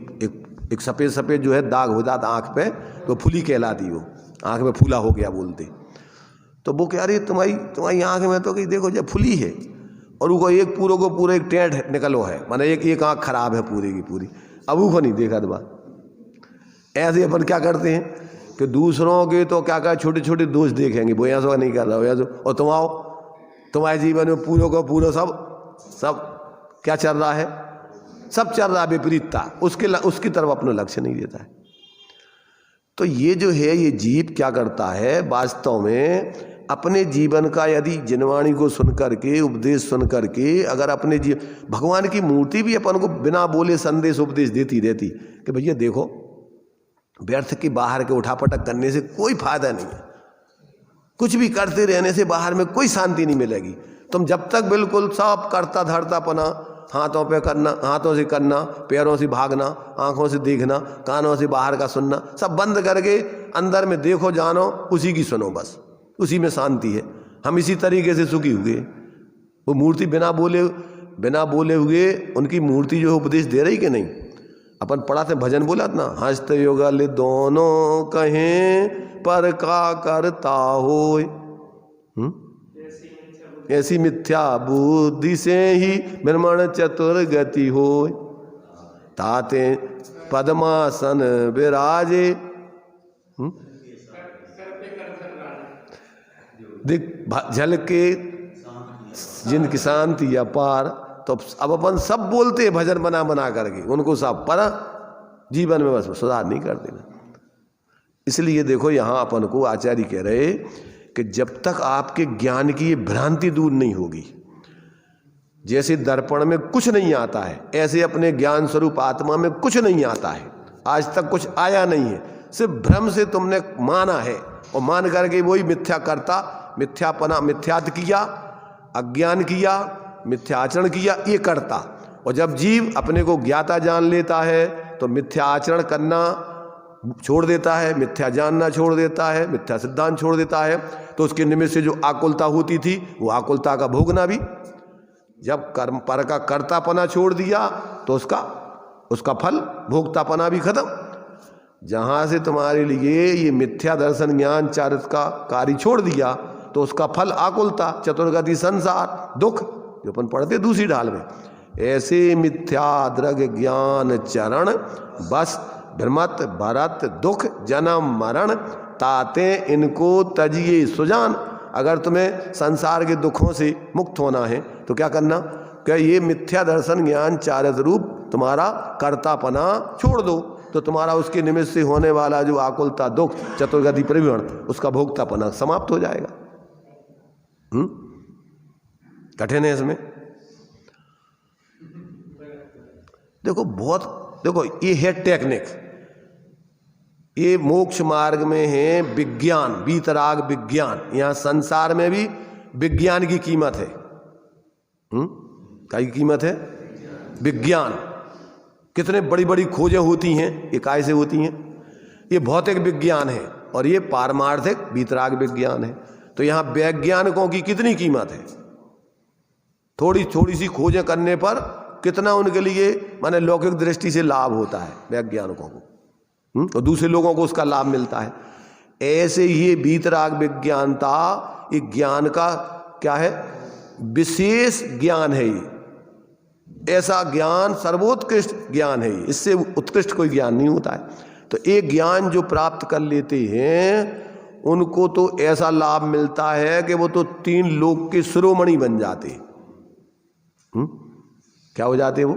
एक सफ़ेद सफ़ेद जो है दाग हो जाता आँख पे, तो फुली कहलाती, वो आँख में फूला हो गया बोलते। तो वो कह रही तुम्हारी आँख में तो कहीं देखो जब फुली है, और वो एक पूरे को पूरा एक टेंट निकलो है, माने एक आँख खराब है पूरी की पूरी, अब वो नहीं देखा दबा। ऐसे अपन क्या करते हैं कि दूसरों के तो क्या क्या छोटे छोटे दोष देखेंगे, वो ऐसा नहीं कर रहा हो, और तुम आओ तुम्हारे जीवन में पूरों को पूरा सब क्या चल रहा है, सब चल रहा है विपरीतता, उसकी तरफ अपना लक्ष्य नहीं देता है। तो ये जो है ये जीव क्या करता है वास्तव में, अपने जीवन का यदि जिनवाणी को सुन करके, उपदेश सुन करके, अगर अपने भगवान की मूर्ति भी अपन को बिना बोले संदेश उपदेश देती रहती कि भैया देखो व्यर्थ के बाहर के उठापटक करने से कोई फायदा नहीं है, कुछ भी करते रहने से बाहर में कोई शांति नहीं मिलेगी। तुम जब तक बिल्कुल सब करता धरता पना, हाथों पे करना, हाथों से करना, पैरों से भागना, आंखों से देखना, कानों से बाहर का सुनना, सब बंद करके अंदर में देखो जानो, उसी की सुनो, बस उसी में शांति है। हम इसी तरीके से सुखी हुए। वो मूर्ति बिना बोले हुए उनकी मूर्ति जो है उपदेश दे रही कि नहीं। अपन पढ़ा थे भजन बोला ना, हस्त युगल दोनों कहें पर का करता होय, ऐसी मिथ्या बुद्धि से ही निर्मण चतुर गति होय, ताते पद्मासन विराजे दिख झलके जिनकी शांति अपार। तो अब अपन सब बोलते हैं भजन बना बना करके उनको सब, पर जीवन में बस सुधार नहीं कर देना। इसलिए देखो यहाँ अपन को आचार्य कह रहे कि जब तक आपके ज्ञान की भ्रांति दूर नहीं होगी, जैसे दर्पण में कुछ नहीं आता है ऐसे अपने ज्ञान स्वरूप आत्मा में कुछ नहीं आता है, आज तक कुछ आया नहीं है, सिर्फ भ्रम से तुमने माना है और मान करके वही मिथ्या करता, मिथ्यापना, मिथ्यात किया, अज्ञान किया, मिथ्याचरण किया, ये करता। और जब जीव अपने को ज्ञाता जान लेता है तो मिथ्या आचरण करना छोड़ देता है, मिथ्या जानना छोड़ देता है, मिथ्या सिद्धांत छोड़ देता है, तो उसके निमित्त से जो आकुलता होती थी वो आकुलता का भोगना भी, जब कर्म पर का कर्तापना छोड़ दिया तो उसका फल भोक्तापना भी खत्म। जहाँ से तुम्हारे लिए ये मिथ्या दर्शन ज्ञान चारित्र का कार्य छोड़ दिया तो उसका फल आकुलता, चतुर्गति संसार, दुख, जो अपन पढ़ते दूसरी ढाल में। ऐसे मिथ्या द्रग ज्ञान चरण बस भ्रमत भरत दुख जन्म मरण ताते इनको तजिए सुजान। अगर तुम्हें संसार के दुखों से मुक्त होना है तो क्या करना, क्या ये मिथ्या दर्शन ज्ञान चारित्र रूप तुम्हारा कर्तापना छोड़ दो, तो तुम्हारा उसके निमित्त से होने वाला जो आकुलता, दुख, चतुर्गति परिवहन, उसका भोक्तापना समाप्त हो जाएगा। कठिन है इसमें। देखो ये है टेक्निक, ये मोक्ष मार्ग में है विज्ञान, वीतराग विज्ञान। यहां संसार में भी विज्ञान की कीमत है। क्या की कीमत है? विज्ञान। कितने बड़ी बड़ी खोजें होती हैं, ये काय से होती हैं? ये भौतिक विज्ञान है और ये पारमार्थिक वीतराग विज्ञान है। तो यहाँ वैज्ञानिकों की कितनी कीमत है? थोड़ी सी खोजें करने पर कितना उनके लिए माने लौकिक दृष्टि से लाभ होता है वैज्ञानिकों को, और दूसरे लोगों को उसका लाभ मिलता है। ऐसे ही वीतराग विज्ञानता एक ज्ञान का क्या है, विशेष ज्ञान है। ये ऐसा ज्ञान सर्वोत्कृष्ट ज्ञान है, इससे उत्कृष्ट कोई ज्ञान नहीं होता है। तो एक ज्ञान जो प्राप्त कर लेते हैं उनको तो ऐसा लाभ मिलता है कि वो तो 3 लोक के शिरोमणि बन जाते हैं। क्या हो जाते हैं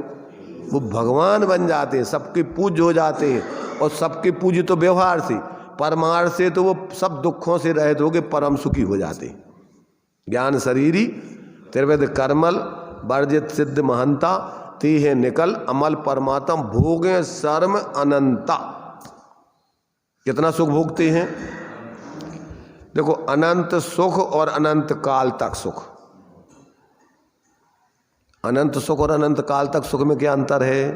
वो भगवान बन जाते हैं, सबके पूज्य हो जाते हैं। और सबके पूज्य तो व्यवहार से, परमार्थ से तो वो सब दुखों से रहित होकर परम सुखी हो जाते हैं। ज्ञान शरीरी त्रिविध कर्मल वर्जित सिद्ध महंता ते है निकल अमल परमात्म भोगे सर्म अनंता। कितना सुख भोगते हैं? देखो, अनंत सुख और अनंत काल तक सुख। अनंत सुख और अनंत काल तक सुख में क्या अंतर है?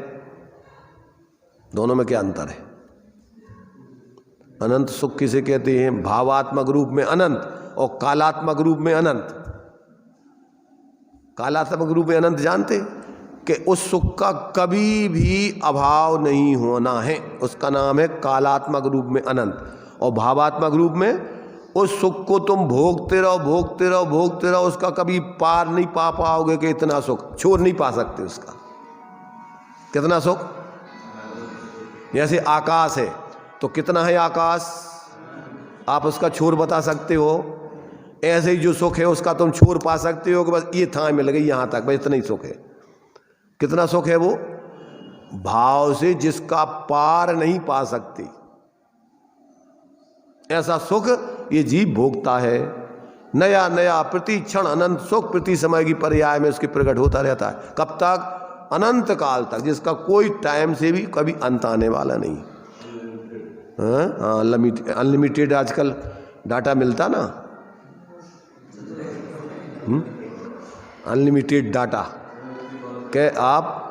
दोनों में क्या अंतर है? अनंत सुख किसे कहते हैं? भावात्मक रूप में अनंत और कालात्मक रूप में अनंत। कालात्मक रूप में अनंत जानते कि उस सुख का कभी भी अभाव नहीं होना है, उसका नाम है कालात्मक रूप में अनंत। और भावात्मक रूप में उस सुख को तुम भोगते रहो, भोगते रहो, भोगते रहो, उसका कभी पार नहीं पा पाओगे कि इतना सुख छोड़ नहीं पा सकते उसका। कितना सुख? जैसे आकाश है तो कितना है आकाश, आप उसका छोर बता सकते हो? ऐसे ही जो सुख है उसका तुम छोर पा सकते हो कि बस ये थाह मिल गई यहां तक, बस इतना ही सुख है। कितना सुख है वो? भाव से जिसका पार नहीं पा सकते, ऐसा सुख ये जीव भोगता है। नया नया प्रति क्षण अनंत सुख प्रति समय की पर्याय में उसके प्रकट होता रहता है। कब तक? अनंत काल तक, जिसका कोई टाइम से भी कभी अंत आने वाला नहीं। अनलिमिटेड आजकल डाटा मिलता ना, अनलिमिटेड डाटा के आप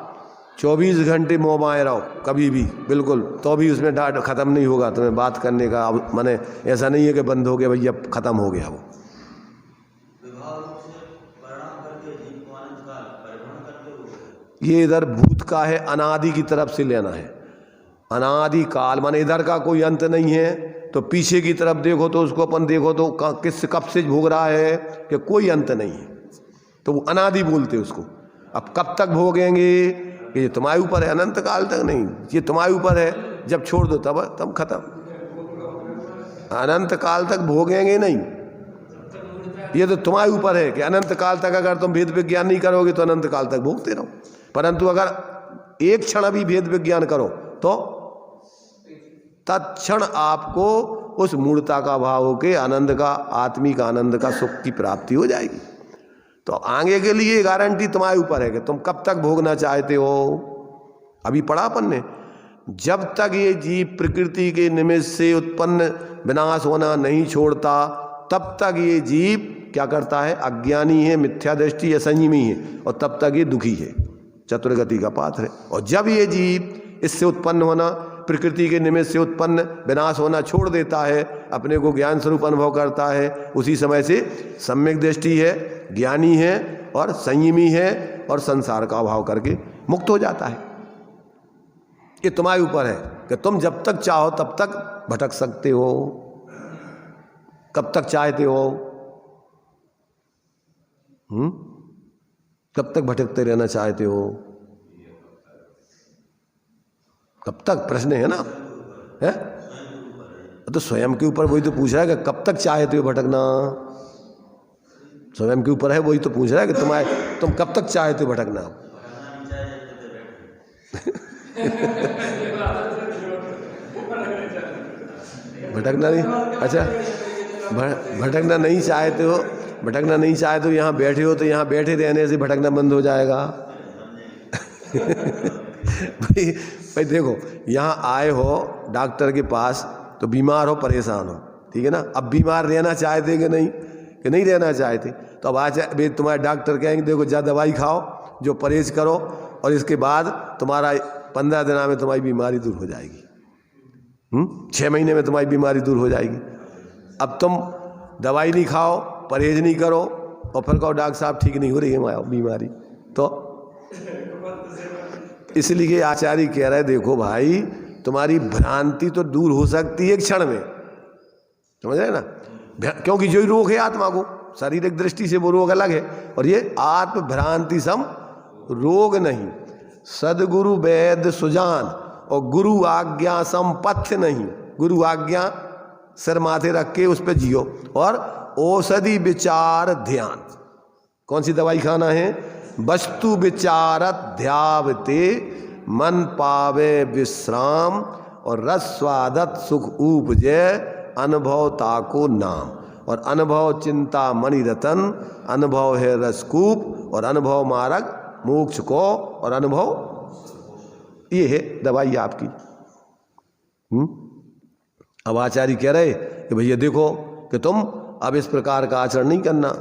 24 घंटे मोबाइल रहो कभी भी, बिल्कुल, तो भी उसमें डाटा ख़त्म नहीं होगा तुम्हें बात करने का। माने ऐसा नहीं है कि बंद हो गया भैया ख़त्म हो गया वो। ये इधर भूत का है, अनादि की तरफ से लेना है। अनादि काल माने इधर का कोई अंत नहीं है। तो पीछे की तरफ देखो तो उसको अपन देखो तो किस कब से भोग रहा है कि कोई अंत नहीं है, तो वो अनादि बोलते उसको। अब कब तक भोगेंगे ये तुम्हारे ऊपर है, अनंत काल तक नहीं, ये तुम्हारे ऊपर है। जब छोड़ दो तब खत्म। अनंत काल तक भोगेंगे नहीं, ये तो तुम्हारे ऊपर है कि अनंत काल तक अगर तुम भेद विज्ञान नहीं करोगे तो अनंत काल तक भोगते रहो। परंतु अगर एक क्षण भी भेद विज्ञान करो तो तत्क्षण आपको उस मूर्ता का भाव होके आनंद का, आत्मिक आनंद का, सुख की प्राप्ति हो जाएगी। तो आगे के लिए गारंटी तुम्हारे ऊपर है कि तुम कब तक भोगना चाहते हो। अभी पढ़ा अपन ने जब तक ये जीव प्रकृति के निमित्त से उत्पन्न विनाश होना नहीं छोड़ता तब तक ये जीव क्या करता है, अज्ञानी है, मिथ्या दृष्टि है, संयमी है, और तब तक ये दुखी है, चतुर्गति का पात्र है। और जब ये जीव इससे उत्पन्न होना, प्रकृति के निमित्त से उत्पन्न विनाश होना छोड़ देता है, अपने को ज्ञान स्वरूप अनुभव करता है, उसी समय से सम्यक दृष्टि है, ज्ञानी है और संयमी है और संसार का अभाव करके मुक्त हो जाता है। ये तुम्हारे ऊपर है कि तुम जब तक चाहो तब तक भटक सकते हो। कब तक चाहते हो? कब तक भटकते रहना चाहते हो? कब तक? प्रश्न है ना, है तो स्वयं के ऊपर वही तो पूछ रहा है कि कब तक चाहते हो भटकना। स्वयं के ऊपर है, वही तो पूछ रहा है कि तुम कब तक चाहते हो भटकना। भटकना नहीं, अच्छा भटकना नहीं चाहते हो, भटकना नहीं चाहते हो, यहाँ बैठे हो तो यहाँ बैठे रहने से भटकना बंद हो जाएगा। भाई देखो, यहाँ आए हो डॉक्टर के पास तो बीमार हो, परेशान हो, ठीक है ना। अब बीमार रहना चाहते कि नहीं रहना चाहते, तो अब आज तुम्हारे डॉक्टर कहेंगे देखो जा दवाई खाओ, जो परहेज करो, और इसके बाद तुम्हारा 15 दिन में तुम्हारी बीमारी दूर हो जाएगी, 6 महीने में तुम्हारी बीमारी दूर हो जाएगी। अब तुम दवाई नहीं खाओ, परहेज नहीं करो, और फिर कहो डॉक्टर साहब ठीक नहीं हो रही है बीमारी, तो इसलिए आचार्य कह रहे देखो भाई, तुम्हारी भ्रांति तो दूर हो सकती है एक क्षण में, समझ रहे ना, क्योंकि जो रोग है आत्मा को, शारीरिक दृष्टि से वो रोग अलग है, और ये आत्म भ्रांति सम रोग नहीं। सदगुरु वेद सुजान और गुरु आज्ञा सम पथ्य नहीं। गुरु आज्ञा सिर माथे रख के उस पर जियो, और औषधि विचार ध्यान। कौन सी दवाई खाना है? वस्तु विचारत ध्यावते मन पावे विश्राम, और रस स्वादत सुख उपजे अनुभव ताको नाम। और अनुभव चिंता मणि रतन, अनुभव है रसकूप, और अनुभव मार्ग मोक्ष को, और अनुभव ये है दवाई आपकी। अब आचार्य कह रहे कि भैया देखो कि तुम अब इस प्रकार का आचरण नहीं करना,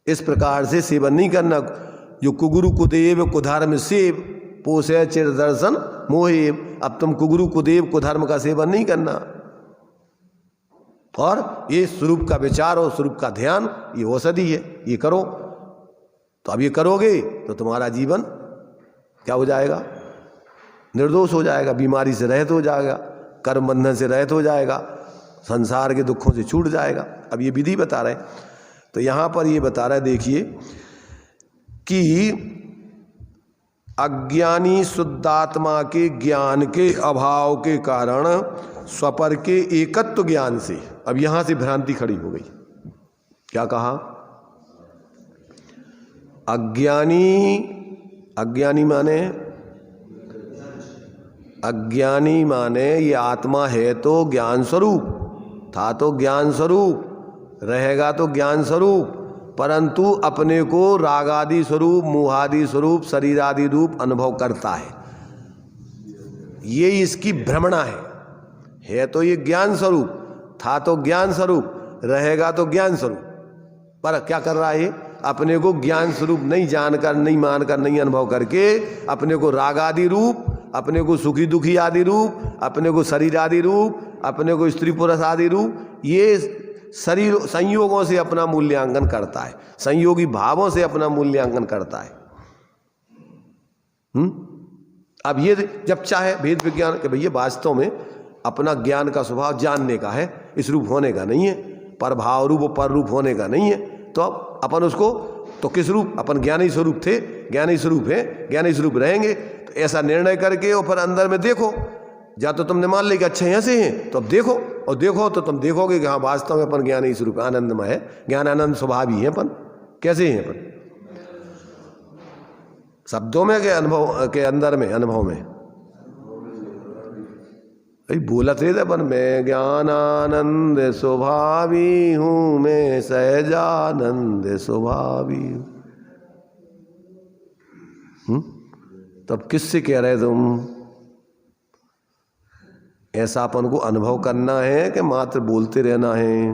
इस प्रकार से सेवन नहीं करना। जो कुगुरु कुदेव कुधर्म सेव पोषे चिर दर्शन मोहेव। अब तुम कुगुरु कुदेव कुधर्म का सेवन नहीं करना, और ये स्वरूप का विचार और स्वरूप का ध्यान, ये औषधि है, ये करो। तो अब ये करोगे तो तुम्हारा जीवन क्या हो जाएगा? निर्दोष हो जाएगा, बीमारी से रहित हो जाएगा, कर्म बंधन से रहित हो जाएगा, संसार के दुखों से छूट जाएगा। अब ये विधि बता रहे, तो यहाँ पर ये बता रहा है, देखिए कि अज्ञानी शुद्धात्मा के ज्ञान के अभाव के कारण स्वपर के एकत्व ज्ञान से, अब यहाँ से भ्रांति खड़ी हो गई। क्या कहा? अज्ञानी माने ये आत्मा है तो ज्ञान स्वरूप, था तो ज्ञान स्वरूप, रहेगा तो ज्ञान स्वरूप, परंतु अपने को रागादि स्वरूप, मोहादि स्वरूप, शरीरादि रूप अनुभव करता है। ये इसकी भ्रमणा है तो ये ज्ञान स्वरूप, था तो ज्ञान स्वरूप, रहेगा तो ज्ञान स्वरूप, पर क्या कर रहा है? अपने को ज्ञान स्वरूप नहीं जानकर, नहीं मानकर, नहीं अनुभव करके अपने को राग आदि रूप, अपने को सुखी दुखी आदि रूप, अपने को शरीर आदि रूप, अपने को स्त्री पुरुष आदि रूप, ये शरीर संयोगों से अपना मूल्यांकन करता है, संयोगी भावों से अपना मूल्यांकन करता है। अब ये जब चाहे भेद विज्ञान के भैया वास्तव में अपना ज्ञान का स्वभाव जानने का है, इस रूप होने का नहीं है, पर भाव रूप और पर रूप होने का नहीं है। तो अब अपन उसको तो किस रूप, अपन ज्ञानी स्वरूप थे, ज्ञानी स्वरूप है, ज्ञानी स्वरूप रहेंगे, तो ऐसा निर्णय करके और फिर अंदर में देखो, या तो तुमने मान लिया कि अच्छा यहाँ से हैं, तो अब देखो, और देखो तो तुम देखोगे कि हाँ वास्तव में अपन ज्ञानी स्वरूप आनंदमय है, ज्ञान आनंद स्वभाव ही है अपन। कैसे हैं अपन? शब्दों में के अनुभव के अंदर में, अनुभव में बोलत रहे थे अपन, मैं ज्ञानानंद स्वभावी हूँ, मैं सहजानंद स्वभावी हूँ। तब किससे कह रहे तुम? ऐसा अपन को अनुभव करना है कि मात्र बोलते रहना है?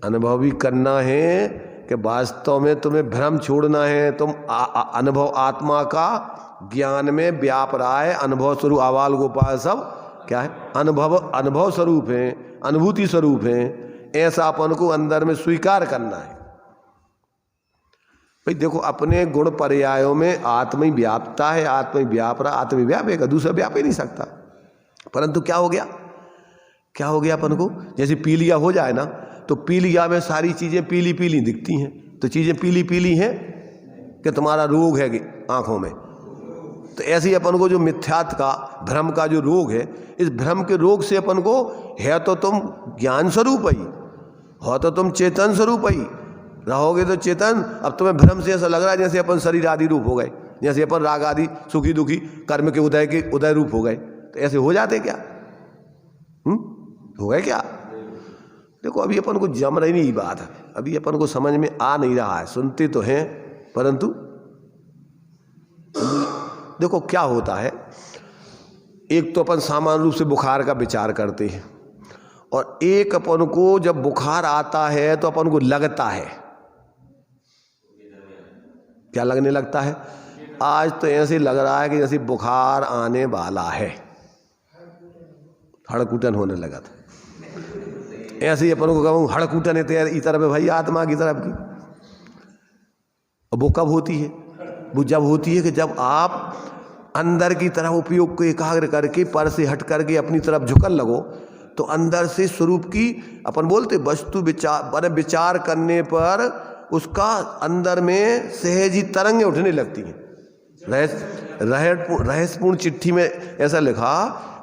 अनुभव भी करना है कि वास्तव में तुम्हें भ्रम छोड़ना है। तुम अनुभव आत्मा का ज्ञान में व्याप रहा है। अनुभव स्वरूप आवाल गोपाल सब क्या है? अनुभव स्वरूप है, अनुभूति स्वरूप है। ऐसा अपन को अंदर में स्वीकार करना है। भाई देखो, अपने गुण पर्यायों में आत्म ही व्यापता है, आत्म ही व्याप रहा, आत्म ही व्यापेगा, दूसरा व्याप ही नहीं सकता। परंतु क्या हो गया अपन को? जैसे पीलिया हो जाए ना, तो पीलिया में सारी चीजें पीली पीली दिखती हैं। तो चीजें पीली पीली हैं कि तुम्हारा रोग है आंखों में। तो ऐसे ही अपन को जो मिथ्यात्व का, भ्रम का जो रोग है, इस भ्रम के रोग से अपन को है तो तुम ज्ञान स्वरूप ही हो, तो तुम चेतन स्वरूप ही रहोगे तो चेतन। अब तुम्हें भ्रम से ऐसा लग रहा है जैसे अपन शरीर आदि रूप हो गए, जैसे अपन राग आदि सुखी दुखी कर्म के उदय रूप हो गए। तो ऐसे हो जाते क्या? हो गए क्या? देखो, अभी अपन को जम रही नहीं बात है, अभी अपन को समझ में आ नहीं रहा है। सुनते तो हैं, परंतु देखो क्या होता है। एक तो अपन सामान्य रूप से बुखार का विचार करते हैं, और एक अपन को जब बुखार आता है तो अपन को लगता है, क्या लगने लगता है? आज तो ऐसे लग रहा है कि जैसे बुखार आने वाला है, हड़कुटन होने लगा था। ऐसे ही अपन को कहूँ हड़कुटन है तेरे इस तरफ है भाई, आत्मा की तरफ की। अब वो कब होती है? वो जब होती है कि जब आप अंदर की तरफ उपयोग को एकाग्र करके पर से हट करके अपनी तरफ झुकन लगो, तो अंदर से स्वरूप की अपन बोलते वस्तु विचार करने पर उसका अंदर में सहज ही तरंगें उठने लगती हैं। रहस्यपूर्ण चिट्ठी में ऐसा लिखा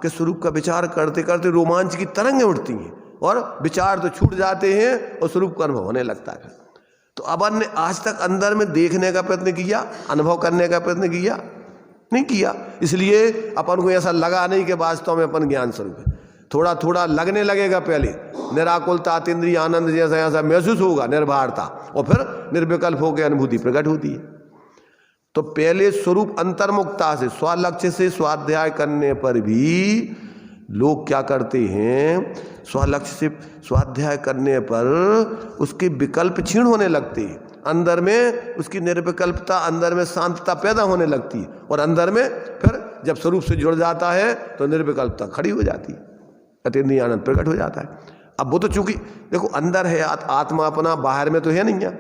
कि स्वरूप का विचार करते करते रोमांच की तरंगें उठती हैं, और विचार तो छूट जाते हैं और स्वरूप कर्म होने लगता है। तो अपन ने आज तक अंदर में देखने का प्रयत्न किया, अनुभव करने का प्रयत्न किया नहीं किया। इसलिए अपन को ऐसा लगा नहीं कि वास्तव में अपन ज्ञान स्वरूप है। थोड़ा थोड़ा लगने लगेगा, पहले निराकुलता, अतीन्द्रिय आनंद जैसा ऐसा महसूस होगा, निर्भरता, और फिर निर्विकल्प होकर अनुभूति प्रकट होती है। तो पहले स्वरूप अंतर्मुखता से, स्वलक्ष्य से स्वाध्याय करने पर भी लोग क्या करते हैं? स्वलक्ष्य से स्वाध्याय करने पर उसके विकल्प क्षीण होने लगते हैं, अंदर में उसकी निर्विकल्पता, अंदर में शांतता पैदा होने लगती है, और अंदर में फिर जब स्वरूप से जुड़ जाता है तो निर्विकल्पता खड़ी हो जाती है, अतीन्द्रिय आनंद प्रकट हो जाता है। अब वो तो चूंकि देखो अंदर है आत्मा अपना, बाहर में तो है नहीं है।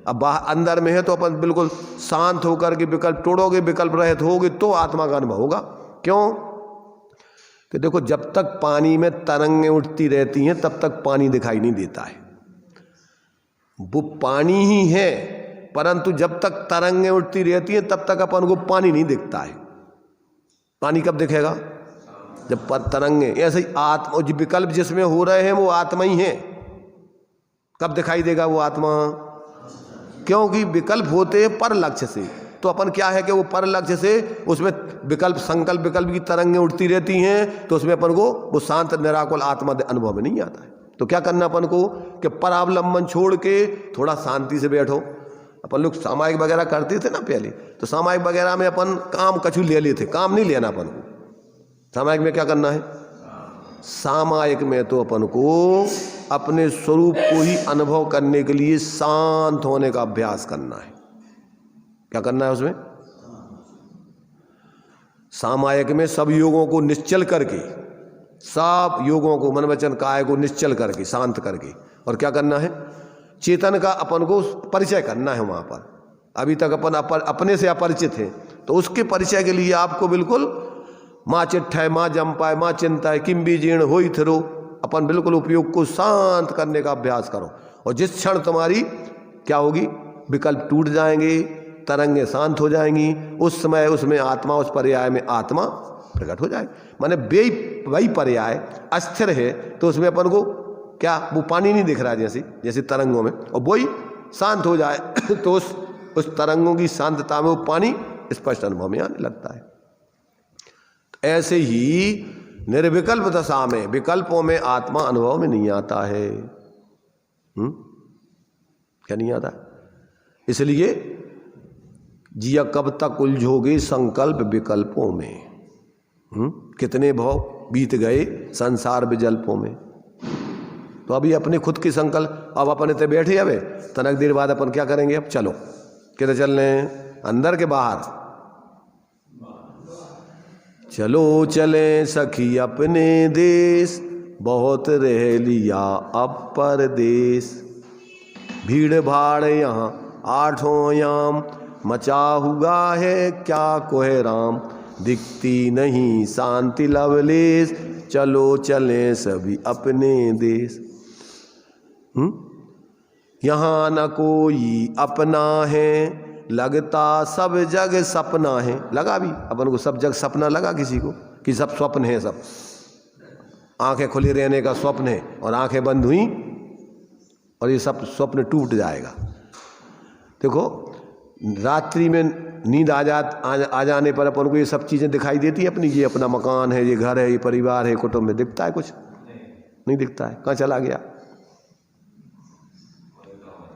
अब अंदर में है तो अपन बिल्कुल शांत होकर के विकल्प तोड़ोगे, विकल्प रहित होगे तो आत्मा का अनुभव होगा। क्यों? कि देखो, जब तक पानी में तरंगें उठती रहती हैं तब तक पानी दिखाई नहीं देता है। वो पानी ही है, परंतु जब तक तरंगें उठती रहती हैं तब तक अपन को पानी नहीं दिखता है। पानी कब दिखेगा? जब तरंगें, ऐसे ही आत्मा, जो विकल्प जिसमें हो रहे हैं वो आत्मा ही है। कब दिखाई देगा वो आत्मा? क्योंकि विकल्प होते हैं पर लक्ष्य से। तो अपन क्या है कि वो पर लक्ष्य से उसमें विकल्प, संकल्प विकल्प की तरंगें उठती रहती हैं, तो उसमें अपन को वो शांत निराकुल आत्मा अनुभव में नहीं आता है। तो क्या करना अपन को कि परावलंबन छोड़ के थोड़ा शांति से बैठो। अपन लोग सामायिक वगैरह करते थे ना पहले, तो सामायिक वगैरह में अपन काम कछु ले लेते, काम नहीं लेना अपन को। सामायिक में क्या करना है? सामायिक में तो अपन को अपने स्वरूप को ही अनुभव करने के लिए शांत होने का अभ्यास करना है। क्या करना है उसमें? सामायिक में सब योगों को निश्चल करके, सब योगों को, मन वचन काया को निश्चल करके, शांत करके, और क्या करना है? चेतन का अपन को परिचय करना है वहां पर। अभी तक अपन अपने से अपरिचित हैं, तो उसके परिचय के लिए आपको बिल्कुल माँ चिट्ठाए, माँ जम्पाए, माँ चिंताए, किम भी जीर्ण होई थिरो, अपन बिल्कुल उपयोग को शांत करने का अभ्यास करो। और जिस क्षण तुम्हारी क्या होगी, विकल्प टूट जाएंगे, तरंगें शांत हो जाएंगी, उस समय उसमें आत्मा, उस पर्याय में आत्मा प्रकट हो जाए। माने वही पर्याय अस्थिर है, तो उसमें अपन को क्या, वो पानी नहीं दिख रहा है जैसे तरंगों में, और वही शांत हो जाए तो उस तरंगों की शांतता में वो पानी स्पष्ट अनुभव में आने लगता है। ऐसे ही निर्विकल्प दशा में, विकल्पों में आत्मा अनुभव में नहीं आता है। क्या नहीं आता? इसलिए जिया कब तक उलझोगे संकल्प विकल्पों में। कितने भाव बीत गए संसार विजल्पों में। तो अभी अपने खुद की संकल्प, अब अपन इतने बैठे अबे तनक देर बाद अपन क्या करेंगे, अब चलो किधर चल रहे हैं, अंदर के बाहर, चलो चले सखी अपने देश, बहुत रह लिया अब परदेश। भीड़ भाड़ यहाँ आठों याम, मचा हुआ है क्या कोहे राम। दिखती नहीं शांति लवलेश, चलो चलें सभी अपने देश। यहाँ न कोई अपना है, लगता सब जग सपना है। लगा भी अपन को सब जग सपना लगा किसी को, कि सब स्वप्न है, सब आंखें खुली रहने का स्वप्न है और आंखें बंद हुई और ये सब स्वप्न टूट जाएगा। देखो रात्रि में नींद आ जाने पर अपन को ये सब चीज़ें दिखाई देती हैं अपनी, ये अपना मकान है, ये घर है, ये परिवार है, कुटुंब में दिखता है, कुछ नहीं दिखता है, कहाँ चला गया।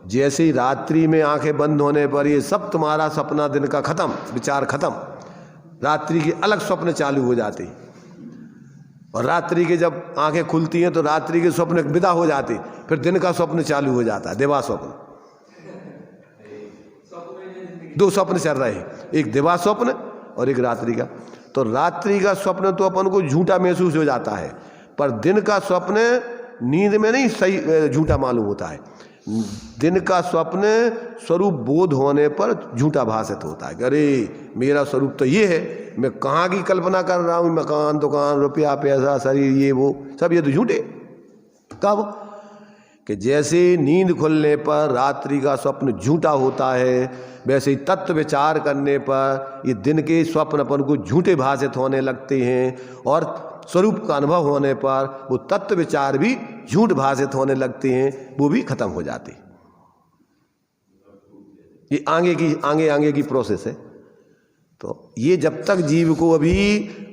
जैसे ही रात्रि में आंखें बंद होने पर ये सब तुम्हारा सपना दिन का खत्म, विचार खत्म, रात्रि के अलग स्वप्न चालू हो जाते हैं। और रात्रि के जब आंखें खुलती हैं तो रात्रि के स्वप्न विदा हो जाते, फिर दिन का स्वप्न चालू हो जाता है, दिवा स्वप्न। दो स्वप्न चल रहे हैं, एक दिवा स्वप्न और एक रात्रि का। तो रात्रि का स्वप्न तो अपन को झूठा महसूस हो जाता है, पर दिन का स्वप्न नींद में नहीं सही झूठा मालूम होता है। दिन का स्वप्न स्वरूप बोध होने पर झूठा भाषित होता है। अरे मेरा स्वरूप तो ये है, मैं कहाँ की कल्पना कर रहा हूँ, मकान दुकान रुपया पैसा शरीर ये वो सब, ये तो झूठे। कब कि जैसे नींद खुलने पर रात्रि का स्वप्न झूठा होता है, वैसे ही तत्व विचार करने पर ये दिन के स्वप्न अपन को झूठे भाषित होने लगते हैं, और स्वरूप का अनुभव होने पर वो तत्व विचार भी झूठ भाषित होने लगते हैं, वो भी खत्म हो जाते हैं। ये आगे की प्रोसेस है। तो ये जब तक जीव को अभी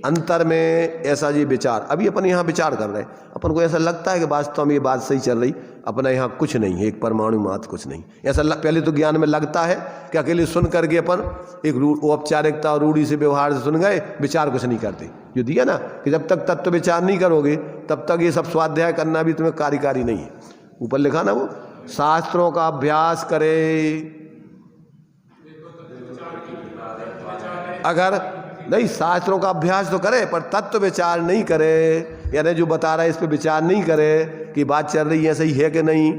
अंतर में ऐसा ये विचार, अभी अपन यहाँ विचार कर रहे हैं, अपन को ऐसा लगता है कि वास्तव में ये बात सही चल रही, अपना यहाँ कुछ नहीं है, एक परमाणु मात्र कुछ नहीं, ऐसा पहले तो ज्ञान में लगता है कि अकेले सुन करके अपन एक औपचारिकता और रूढ़ी से व्यवहार से सुन गए, विचार कुछ नहीं करते। जो दिया ना कि जब तक तत्व विचार नहीं करोगे तब तक ये सब स्वाध्याय करना भी तुम्हें कार्यकारी नहीं है। ऊपर लिखा ना वो, शास्त्रों का अभ्यास करे, अगर नहीं शास्त्रों का अभ्यास तो करे पर तत्व विचार नहीं करे, यानी जो बता रहा है इस पे विचार नहीं करे कि बात चल रही है सही है कि नहीं।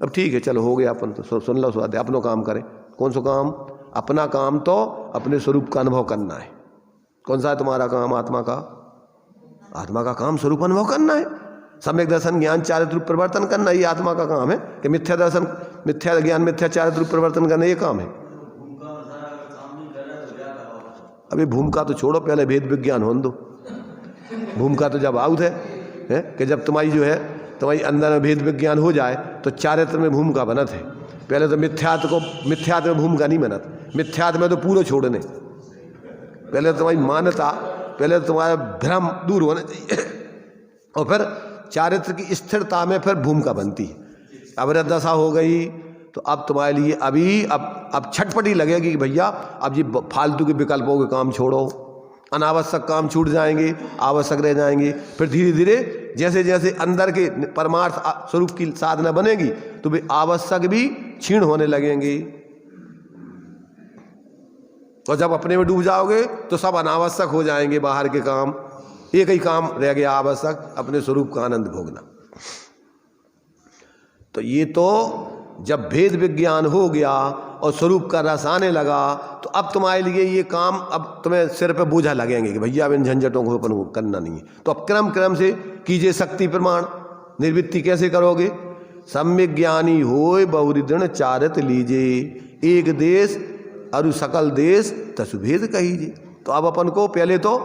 अब ठीक है चलो हो गया, अपन तो सुन लो स्वाध्याय, अपनों काम करे। कौन सा काम? अपना काम तो अपने स्वरूप का अनुभव करना है। कौन सा है तुम्हारा काम? आत्मा का काम स्वरूप अनुभव करना है। सम्यक दर्शन ज्ञान चारित्र रूप परिवर्तन करना, ये आत्मा का काम है। कि मिथ्या दर्शन मिथ्या ज्ञान मिथ्या चारित्र रूप परिवर्तन करना, ये काम है। अभी भूमिका तो छोड़ो, पहले भेद विज्ञान होने दो। भूमिका तो जब आउट है कि जब तुम्हारी जो है तुम्हारी अंदर में भेद विज्ञान हो जाए तो चारित्र में भूमिका बनत है। पहले तो मिथ्यात्व में भूमिका नहीं बनत, मिथ्यात्व में तो पूरा छोड़ने। पहले तुम्हारी मान्यता, पहले तुम्हारा भ्रम दूर होना चाहिए, और फिर चारित्र की स्थिरता में फिर भूमिका बनती है। अब दशा हो गई तो अब तुम्हारे लिए अभी अब छटपटी लगेगी कि भैया अब ये फालतू के विकल्पों के काम छोड़ो, अनावश्यक काम छूट जाएंगे, आवश्यक रह जाएंगे। फिर धीरे धीरे जैसे जैसे अंदर के परमार्थ स्वरूप की साधना बनेगी तो वे आवश्यक भी क्षीण होने लगेंगे, और जब अपने में डूब जाओगे तो सब अनावश्यक हो जाएंगे। बाहर के काम, एक ही काम रह गया आवश्यक, अपने स्वरूप का आनंद भोगना। तो ये तो जब भेद विज्ञान हो गया और स्वरूप का रस आने लगा तो अब तुम्हारे लिए ये काम, अब तुम्हें सिर पे बोझा लगेंगे कि भैया अब इन झंझटों को अपन करना नहीं है। तो अब क्रम से कीजिए शक्ति प्रमाण। निर्वृत्ति कैसे करोगे? सम्यक ज्ञानी होय बहुरी दृढ़ चारित लीजिए, एक देश अरु सकल देश तसुभेद कहीजिए। तो अब अपन को पहले तो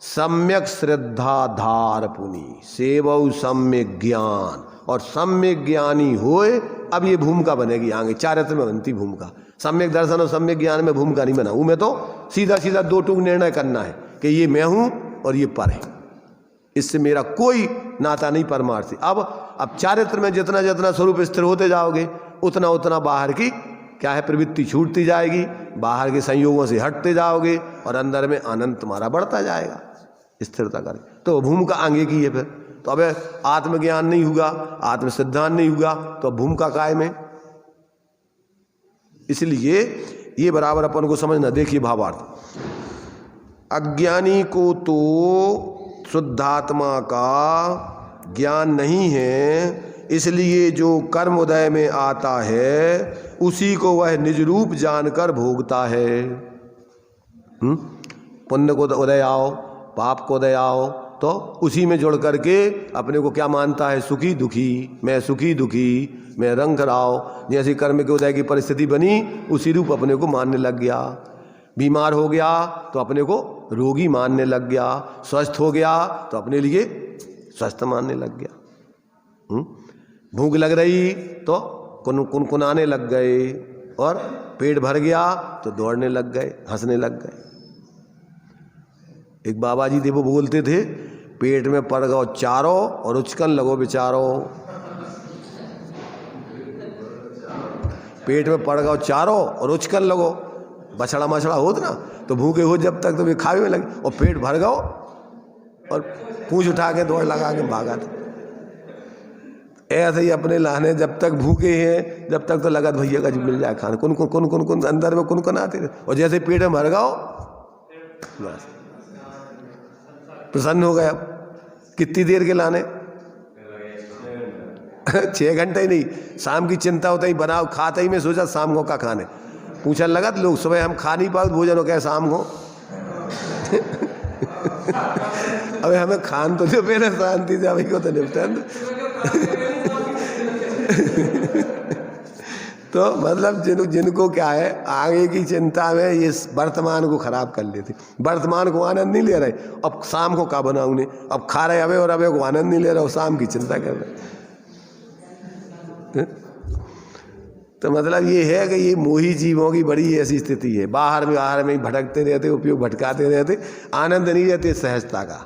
सम्यक श्रद्धा धार पुनि सेवऊ सम्यक ज्ञान, और सम्यक ज्ञानी होए, अब ये भूमिका बनेगी आगे, चारित्र में बनती भूमिका। सम्यक दर्शन और सम्यक ज्ञान में भूमिका नहीं बना, मैं तो सीधा सीधा दो टूक निर्णय करना है कि ये मैं हूं और ये पर है, इससे मेरा कोई नाता नहीं परमार्थ से। अब चारित्र में जितना जितना स्वरूप स्थिर होते जाओगे उतना उतना बाहर की क्या है प्रवृत्ति छूटती जाएगी, बाहर के संयोगों से हटते जाओगे और अंदर में आनंद तुम्हारा बढ़ता जाएगा। स्थिरता करे, तो भूमिका आगे की है फिर। तो अबे आत्मज्ञान नहीं हुआ, आत्म सिद्धांत नहीं हुआ, तो भूमिका काय में। इसलिए ये बराबर अपन को समझना। देखिए भावार्थ, अज्ञानी को तो शुद्धात्मा का ज्ञान नहीं है, इसलिए जो कर्म उदय में आता है उसी को वह निज रूप जानकर भोगता है। पुण्य को उदय आओ, पाप को उदय आओ, तो उसी में जुड़ करके अपने को क्या मानता है, सुखी दुखी, मैं सुखी दुखी, मैं रंग राव। जैसे कर्म के उदय की परिस्थिति बनी उसी रूप अपने को मानने लग गया। बीमार हो गया तो अपने को रोगी मानने लग गया, स्वस्थ हो गया तो अपने लिए स्वस्थ मानने लग गया। भूख लग रही तो कुनकुनाने लग गए, और पेट भर गया तो दौड़ने लग गए, हंसने लग गए। एक बाबा जी थे, वो बोलते थे, पेट में पड़ गओ चारो और उचकन लगो बेचारो। पेट में पड़ गओ चारो और उचकन लगो। बछड़ा मछड़ा हो ना, तो भूखे हो जब तक तो वे खावे में लगे, और पेट भर गओ और पूंछ उठा के दौड़ लगा के भागा था। ऐसे ही अपने लाने जब तक भूखे हैं जब तक तो लगा भैया का जी मिल जाए खाना, कुन कुन कुन कुन कुन अंदर में कुन आते थे। और जैसे पेट में भर गओ बस प्रसन्न हो गए। अब कितनी देर के लाने 6 घंटे ही नहीं, शाम की चिंता होता ही बनाओ खाता ही। मैं सोचा शाम को का खाने, पूछने लगा तो लोग सुबह हम खा नहीं पाओ भोजन हो क्या शाम को। अबे हमें खान तो जो पहले शांति से अभी को तो निपटा। तो मतलब जिनको क्या है, आगे की चिंता में ये वर्तमान को खराब कर लेते, वर्तमान को आनंद नहीं ले रहे। अब शाम को क्या बनाऊं ने, अब खा रहे अबे और अबे को आनंद नहीं ले रहे, शाम की चिंता कर रहे। तो मतलब ये है कि ये मोही जीवों की बड़ी ऐसी स्थिति है, बाहर में ही भटकते रहते, उपयोग भटकाते रहते, आनंद नहीं रहते सहजता का।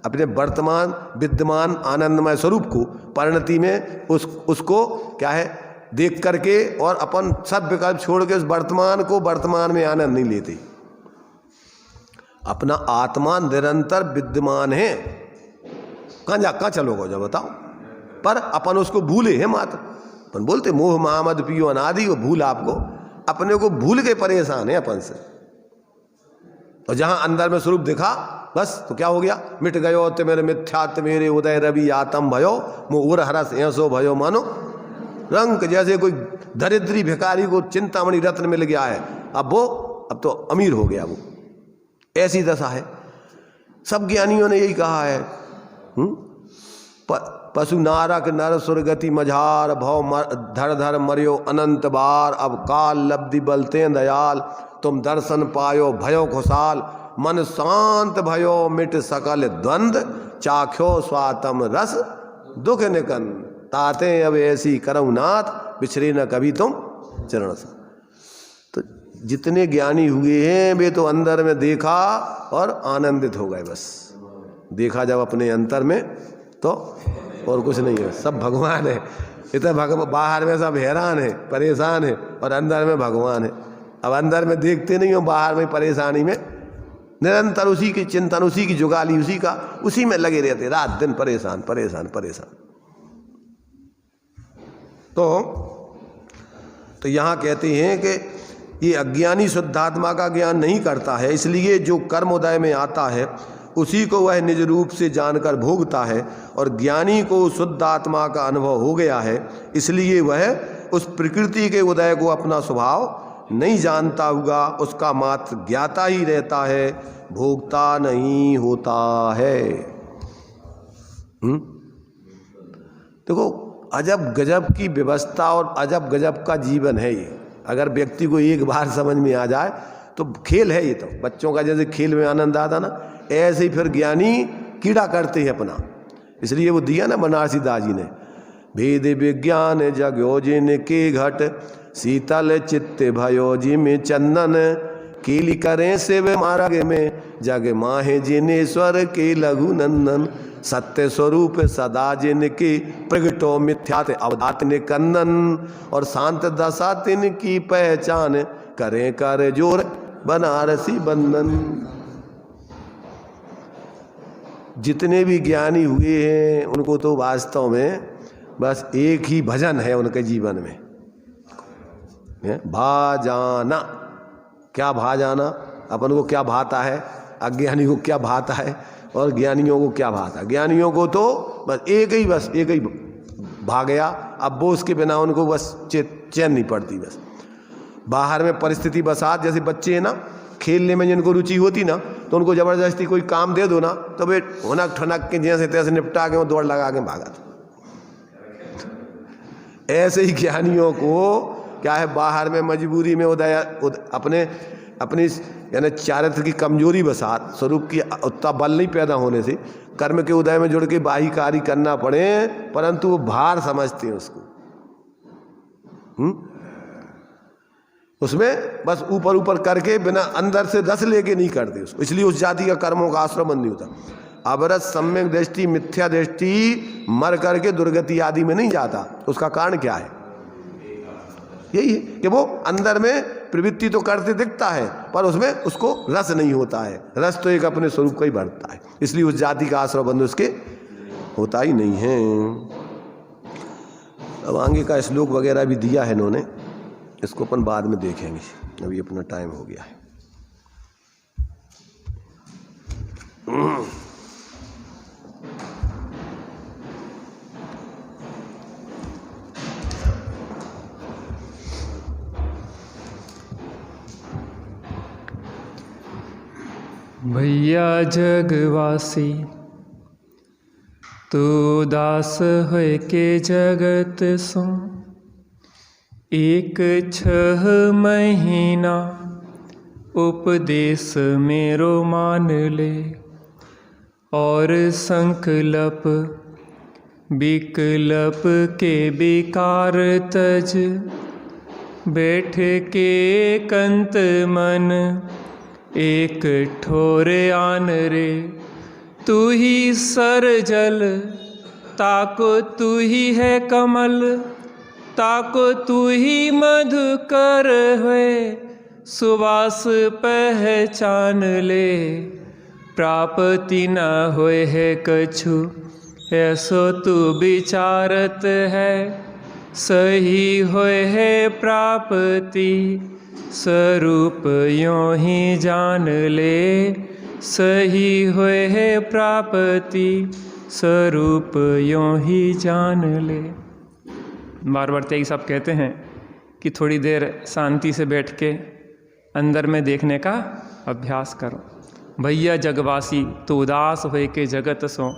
अपने वर्तमान विद्यमान आनंदमय स्वरूप को परिणति में उसको क्या है देख करके, और अपन सब विकल्प छोड़ के उस वर्तमान को वर्तमान में आनंद नहीं लेते। अपना आत्मा निरंतर विद्यमान है, कहाँ चलोगे जब बताओ। पर अपन उसको भूले हैं मात्र। अपन बोलते मोह महामद पियो अनादि, वो भूल आपको, अपने को भूल के परेशान है अपन से। और जहां अंदर में स्वरूप दिखा बस तो क्या हो गया, मिट गयो ते मेरे मिथ्यात्व मेरे उदय रवि आतम भयो मोर हरस ऐसो भयो मानो रंग। जैसे कोई दरिद्री भिखारी को चिंतामणि रत्न मिल गया है, अब तो अमीर हो गया वो, ऐसी दशा है। सब ज्ञानियों ने यही कहा है। पशु नारक नर सुरगति मझार भव धर धर मरियो अनंत बार, अब काल लब्धि बलते दयाल तुम दर्शन पायो भयो खुशाल, मन शांत भयो मिट सकल द्वंद चाख्यो स्वातम रस दुख निकन, ताते अब ऐसी करुनाथ बिछरे न कभी तुम चरण सा। तो जितने ज्ञानी हुए हैं वे तो अंदर में देखा और आनंदित हो गए। बस देखा जब अपने अंतर में तो और कुछ नहीं है, सब भगवान है। इतना बाहर में सब हैरान है परेशान है, और अंदर में भगवान है। अब अंदर में देखते नहीं हो, बाहर में परेशानी में निरंतर उसी की चिंतन, उसी की जुगाली, उसी में लगे रहते, रात दिन परेशान परेशान परेशान। तो यहाँ कहते हैं कि ये अज्ञानी शुद्धात्मा का ज्ञान नहीं करता है, इसलिए जो कर्म उदय में आता है उसी को वह निज रूप से जानकर भोगता है। और ज्ञानी को शुद्ध आत्मा का अनुभव हो गया है, इसलिए वह उस प्रकृति के उदय को अपना स्वभाव नहीं जानता हुआ उसका मात्र ज्ञाता ही रहता है, भोगता नहीं होता है। देखो अजब गजब की व्यवस्था और अजब गजब का जीवन है ये। अगर व्यक्ति को एक बार समझ में आ जाए तो खेल है ये। तो बच्चों का जैसे खेल में आनंद आता ना, ऐसे ही फिर ज्ञानी कीड़ा करते हैं अपना। इसलिए वो दिया ना बनारसी दास जी ने, भेद विज्ञान जग्यो जिन के घट शीतल चित्त भयो जिम चंदन, कीली करें शिव मार्ग में जग माहे जिनेश्वर के लघु नंदन, सत्य स्वरूप सदा जिनके प्रगटो मिथ्यात अवधात निकंदन, और शांत दशा तिन की पहचान करें कर जोर बनारसी बंधन। जितने भी ज्ञानी हुए हैं उनको तो वास्तव में बस एक ही भजन है उनके जीवन में, भा जाना। क्या भा जाना? अपन को क्या भाता है, अज्ञानी को क्या भाता है और ज्ञानियों को क्या भाता है। ज्ञानियों को तो बस एक ही भा गया, अब वो उसके बिना उनको बस चैन नहीं पड़ती। बस बाहर में परिस्थिति बसात, जैसे बच्चे हैं ना, खेलने में जिनको रुचि होती ना, तो उनको ज़बरदस्ती कोई काम दे दो ना, तो वे हुनक ठनक के जैसे तैसे निपटा के वो दौड़ लगा के भागा। ऐसे ही ज्ञानियों को क्या है, बाहर में मजबूरी में अपनी यानी चारित्र की कमजोरी बसात, स्वरूप की उतना बल नहीं पैदा होने से कर्म के उदय में जुड़ के बाही कार्य करना पड़े, परंतु वो भार समझते हैं उसको। उसमें बस ऊपर ऊपर करके बिना अंदर से रस लेके नहीं करते उसको, इसलिए उस जाति का कर्मों का आश्रम नहीं होता। अवरत सम्यक दृष्टि मिथ्या दृष्टि मर करके दुर्गति आदि में नहीं जाता। उसका कारण क्या है? यही है कि वो अंदर में प्रवृत्ति तो करते दिखता है, पर उसमें उसको रस नहीं होता है। रस तो एक अपने स्वरूप का ही बढ़ता है, इसलिए उस जाति का आश्रय बंधु उसके होता ही नहीं है। अब आगे का श्लोक वगैरह भी दिया है इन्होंने, इसको अपन बाद में देखेंगे, अभी अपना टाइम हो गया है। भैया जगवासी तू दास है के जगत सो, एक 6 महीना उपदेश मेरो मान ले, और संकल्प विकल्प के विकार तज, बैठ के कंत मन एक ठोर आन रे। तू ही सर जल ताको तू ही है कमल, ताको तू ही मधुकर है, सुवास पहचान ले। प्राप्ति न होए है कछु ऐसो तू विचारत है, सही होए है प्राप्ति स्वरूप यों ही जान ले। सही होए है प्राप्ति स्वरूप यों ही जान ले। बार बार यही सब कहते हैं कि थोड़ी देर शांति से बैठ के अंदर में देखने का अभ्यास करो। भैया जगवासी तो उदास होए के जगत सो,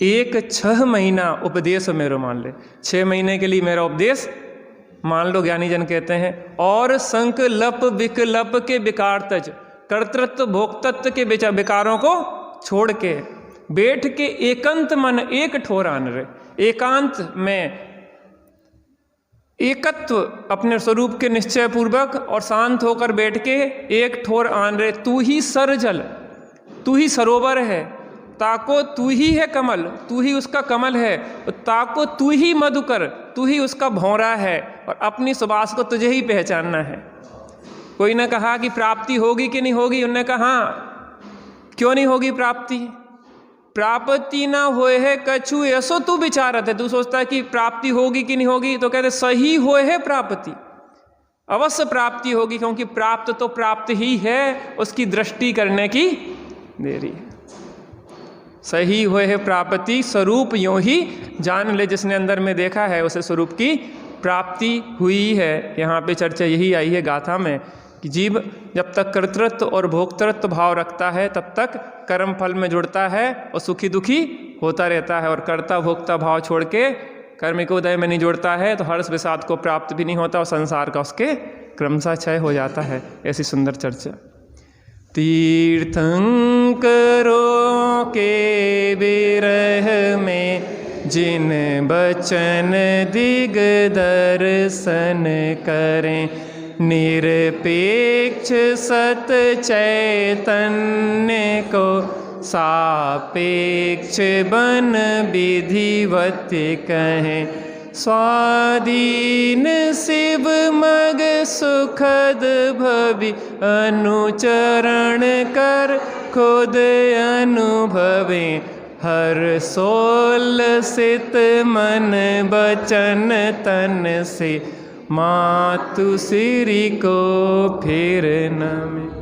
एक 6 महीना उपदेश मेरो मान ले। 6 महीने के लिए मेरा उपदेश मान लो, ज्ञानी जन कहते हैं। और संकल्प विकल्प के विकार तज, कर्तृत्व भोक्तत्व के विकारों को छोड़ के बैठ के एकांत मन एक ठोर आन रे। एकांत में एकत्व अपने स्वरूप के निश्चय पूर्वक और शांत होकर बैठ के एक ठोर आन रे। तू ही सर जल, तू ही सरोवर है, ताको तू ही है कमल, तू ही उसका कमल है, ताको तू ही मधुकर, तू ही उसका भौरा है, और अपनी सुबास को तुझे ही पहचानना है। कोई ने कहा कि प्राप्ति होगी कि नहीं होगी, उन्होंने कहा हाँ, क्यों नहीं होगी प्राप्ति? प्राप्ति ना होए है कछु ऐसो तू विचारत है। तू सोचता है कि प्राप्ति होगी कि नहीं होगी, तो कहते सही होए है प्राप्ति, अवश्य प्राप्ति होगी, क्योंकि प्राप्त तो प्राप्त ही है, उसकी दृष्टि करने की देरी है। सही हुए है प्राप्ति स्वरूप यों ही जान ले। जिसने अंदर में देखा है उसे स्वरूप की प्राप्ति हुई है। यहाँ पे चर्चा यही आई है गाथा में कि जीव जब तक कर्तृत्व और भोक्तृत्व भाव रखता है तब तक कर्म फल में जुड़ता है और सुखी दुखी होता रहता है, और कर्ता भोक्ता भाव छोड़ के कर्म के उदय में नहीं जुड़ता है तो हर्ष विषाद को प्राप्त भी नहीं होता और संसार का उसके क्रमशः क्षय हो जाता है। ऐसी सुंदर चर्चा। तीर्थंकरों के विरह में जिन बचन दिग दर्शन करें, निरपेक्ष सत चैतन्य को सापेक्ष बन विधिवत कहें। स्वाधीन शिव मग सुखद भवि अनुचरण कर खुद अनुभवें, हर सोल सित मन बचन तन से, मातु सिरि को फिर नमे।